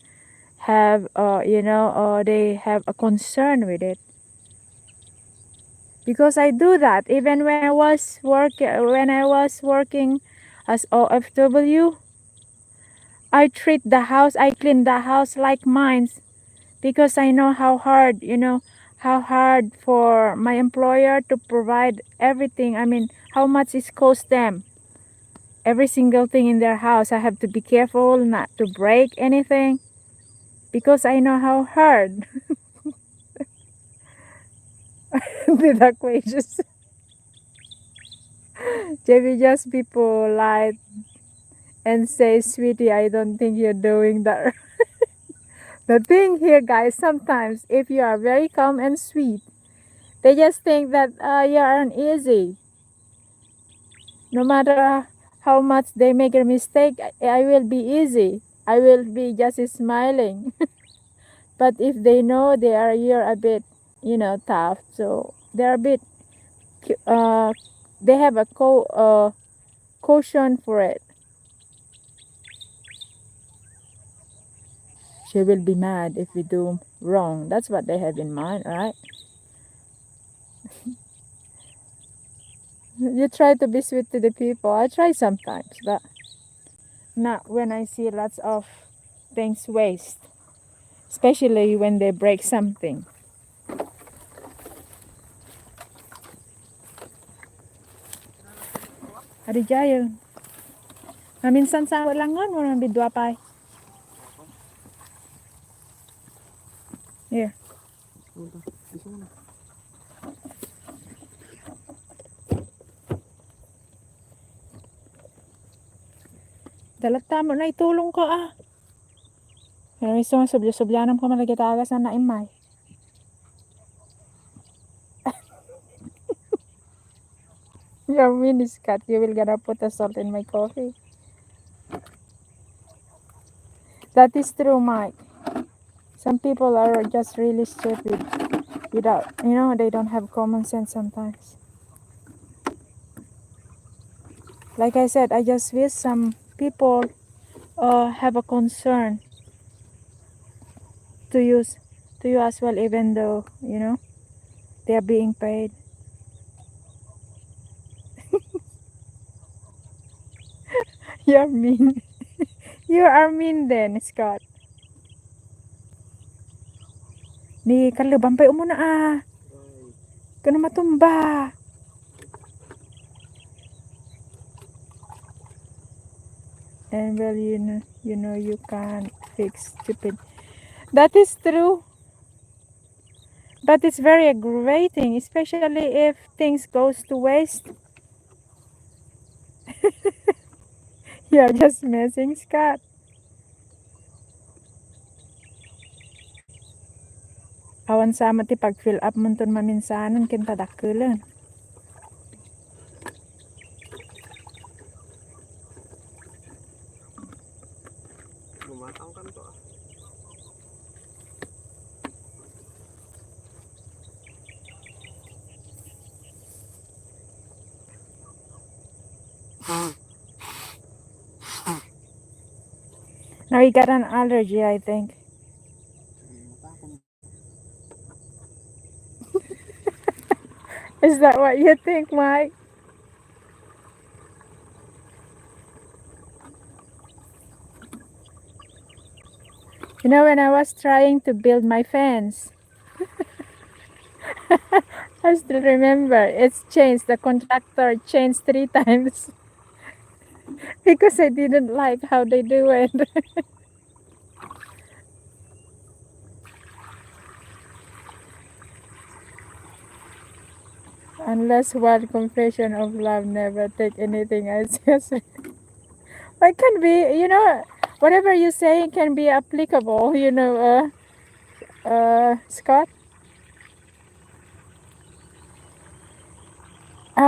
have they have a concern with it. Because I do that even when I was working as OFW. I treat the house, I clean the house like mine, because I know how hard, how hard for my employer to provide everything. I mean, how much it cost them. Every single thing in their house, I have to be careful not to break anything because I know how hard the duck wages. JB just be polite and say, sweetie, I don't think you're doing that. The thing here, guys, sometimes if you are very calm and sweet, they just think that you're uneasy. No matter how much they make a mistake, I will be easy. I will be just smiling. But if they know you're a bit, tough, so they're a bit, uh, they have a caution for it. She will be mad if we do wrong. That's what they have in mind, right? You try to be sweet to the people. I try sometimes, but not when I see lots of things waste, especially when they break something. Adi jayo. Minsan sa langon mo nang bidwa pa. Here. Bisa mo na. Dalat tamo na itulong ko ah. Pero iso subya-subyanam ko malagi tagas na naimay. Your mini cut, you will gonna put a salt in my coffee. That is true, Mike. Some people are just really stupid without, they don't have common sense sometimes. Like I said, I just wish some people have a concern to use to you as well, even though, they are being paid. You're mean. You are mean then, Scott. Ni kalubang pa umuna ah. Kano matumba. And well, you can't fix stupid. That is true. But it's very aggravating, especially if things goes to waste. You're just messing, Scott. Awan sama ti pag fill up mo ton maminsanan kinta dakkelan. Lumatang kan to ah. Now he got an allergy, I think. Matapang. Is that what you think, Mike? You know, when I was trying to build my fence, I still remember it's changed. The contractor changed 3 times because I didn't like how they do it. Unless one confession of love, never take anything as you say. It can be, whatever you say can be applicable, Scott.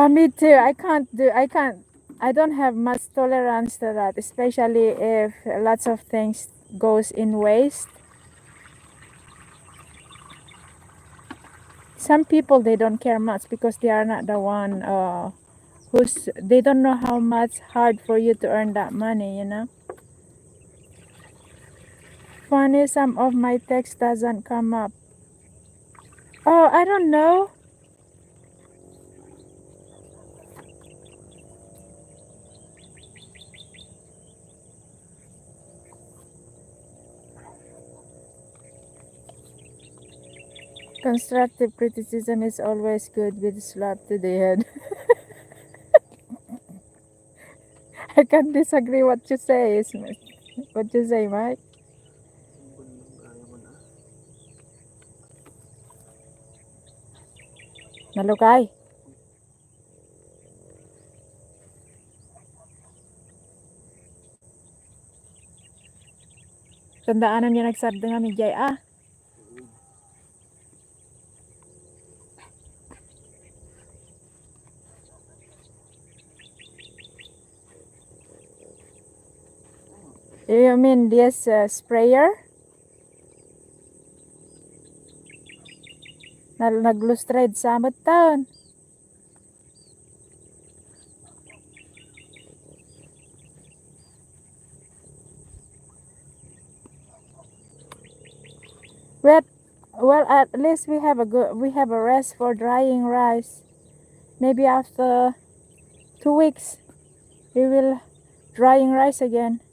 Me too. I don't have much tolerance to that, especially if lots of things goes in waste. Some people they don't care much because they are not the one they don't know how much hard for you to earn that money. Funny, some of my text doesn't come up. Oh, I don't know. Constructive criticism is always good with slap to the head. I can't disagree what you say, what you say, Mike. Ayaw mo na. Nalukay. Tandaanan niya nagsardo nga mijay You mean this sprayer? Naglustrade sa taon. Well, at least we have a rest for drying rice. Maybe after 2 weeks we will drying rice again.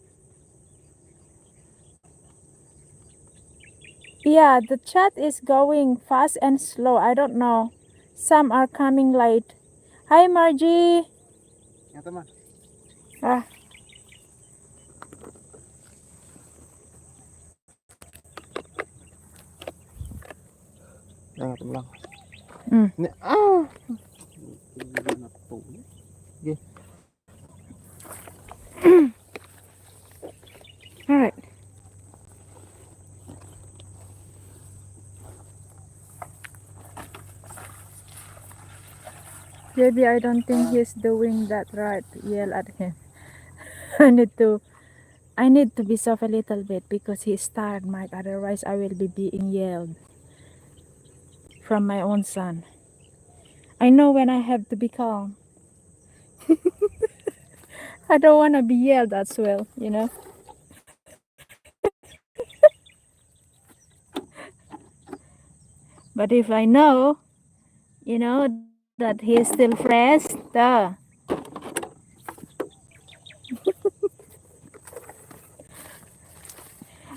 Yeah, the chat is going fast and slow. I don't know. Some are coming late. Hi, Margie. Nga teman. Ah, Nga teman lang. mm. Ni na to. Okay. All right. Maybe I don't think he's doing that right. Yell at him. I need to be soft a little bit because he's tired, Mike. Otherwise, I will be being yelled from my own son. I know when I have to be calm. I don't want to be yelled as well. But if I know, that he's still fresh,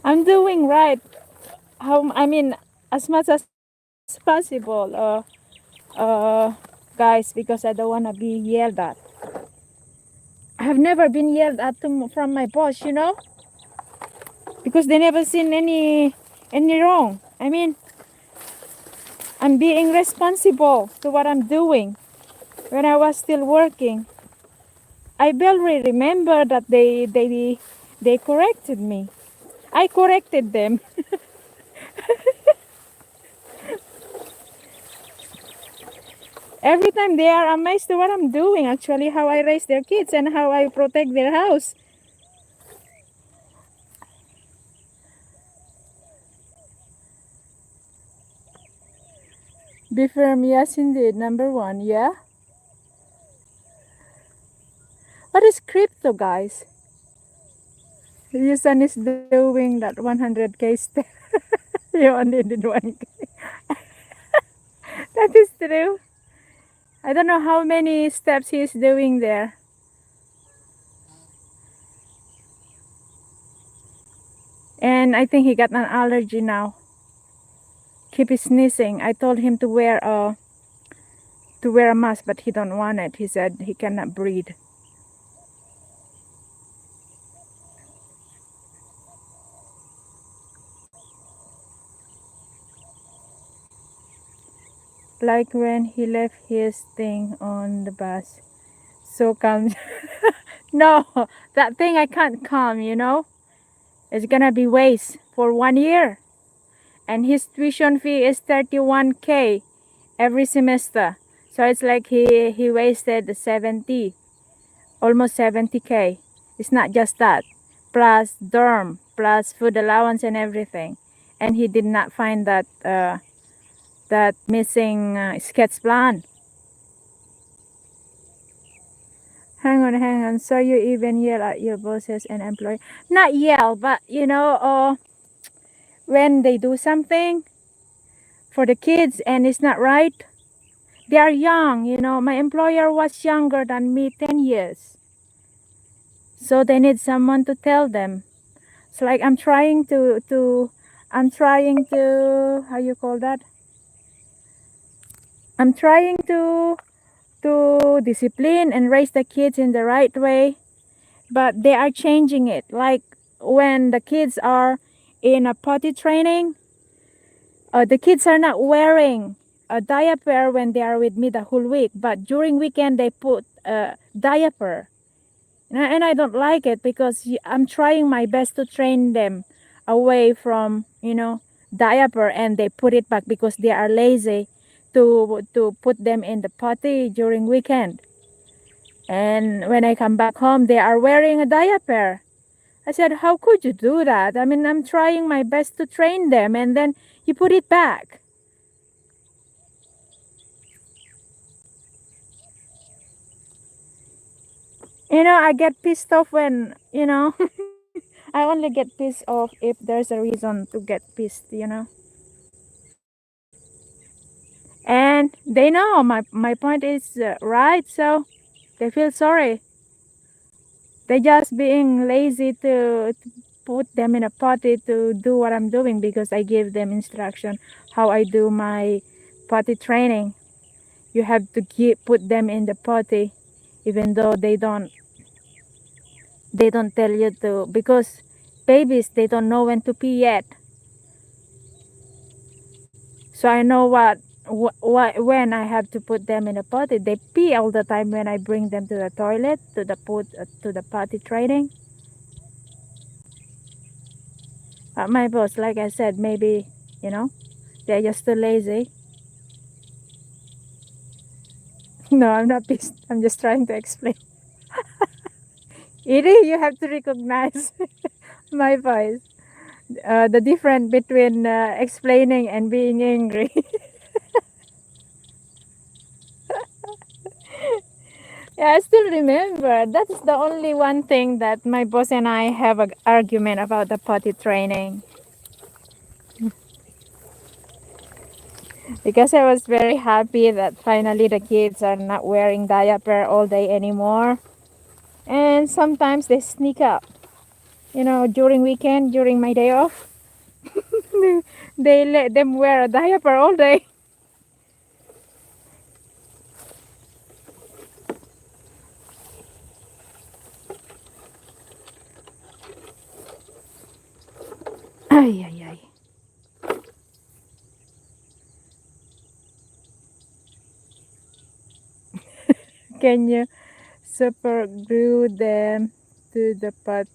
I'm doing right. As much as possible, guys, because I don't want to be yelled at. I have never been yelled at from my boss, because they never seen any wrong. I'm being responsible to what I'm doing. When I was still working, I barely remember that they corrected me. I corrected them. Every time they are amazed to what I'm doing, actually, how I raise their kids and how I protect their house. Be firm, yes indeed, number one, yeah? What is crypto, guys? Your son is doing that 100k step. You only did 1k. That is true. I don't know how many steps he is doing there. And I think he got an allergy now. Keep sneezing. I told him to wear a mask, but he don't want it. He said he cannot breathe. Like when he left his thing on the bus. So calm. No, that thing I can't calm, you know. It's gonna be waste for 1 year. And his tuition fee is 31k every semester. So it's like he wasted 70, almost 70k. It's not just that. Plus dorm, plus food allowance and everything. And he did not find that missing sketch plan. Hang on. So you even yell at your bosses and employee? Not yell, but you know, when they do something for the kids and it's not right, they are young, you know. My employer was younger than me 10 years. So they need someone to tell them. It's like I'm trying to how you call that? I'm trying to discipline and raise the kids in the right way, but they are changing it. Like when the kids are in a potty training, the kids are not wearing a diaper when they are with me the whole week, but during weekend they put a diaper. And I don't like it because I'm trying my best to train them away from, you know, diaper, and they put it back because they are lazy to put them in the potty during weekend. And when I come back home, they are wearing a diaper. I said, how could you do that? I mean, I'm trying my best to train them, and then you put it back. You know, I get pissed off when, you know, I only get pissed off if there's a reason to get pissed, you know. And they know my point is right, so they feel sorry. They just being lazy to put them in a potty to do what I'm doing because I give them instruction how I do my potty training. You have to put them in the potty even though they don't tell you to, because babies, they don't know when to pee yet. So I know when I have to put them in a potty. They pee all the time when I bring them to the toilet to the potty training. But my boss, like I said, maybe, you know, they're just too lazy. No, I'm not pissed. I'm just trying to explain. Edie, you have to recognize my voice. The difference between explaining and being angry. Yeah, I still remember. That's the only one thing that my boss and I have an argument about the potty training. Because I was very happy that finally the kids are not wearing diaper all day anymore. And sometimes they sneak up. You know, during weekend, during my day off, they let them wear a diaper all day. Ay, ay, ay. Can you super glue them to the pot?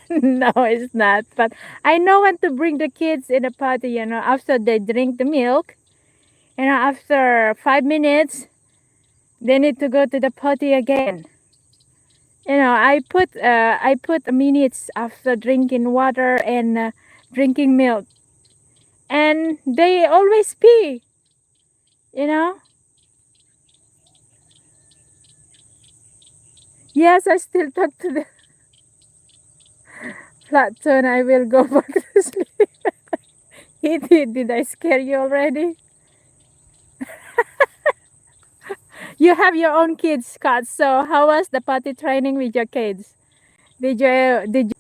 No, it's not. But I know when to bring the kids in the potty, you know, after they drink the milk. You know, after 5 minutes, they need to go to the potty again. You know, I put minutes after drinking water and drinking milk, and they always pee. You know, Yes, I still talk to the flat tone. I will go back to sleep. Did I scare you already? You have your own kids, Kat. So how was the potty training with your kids? Did you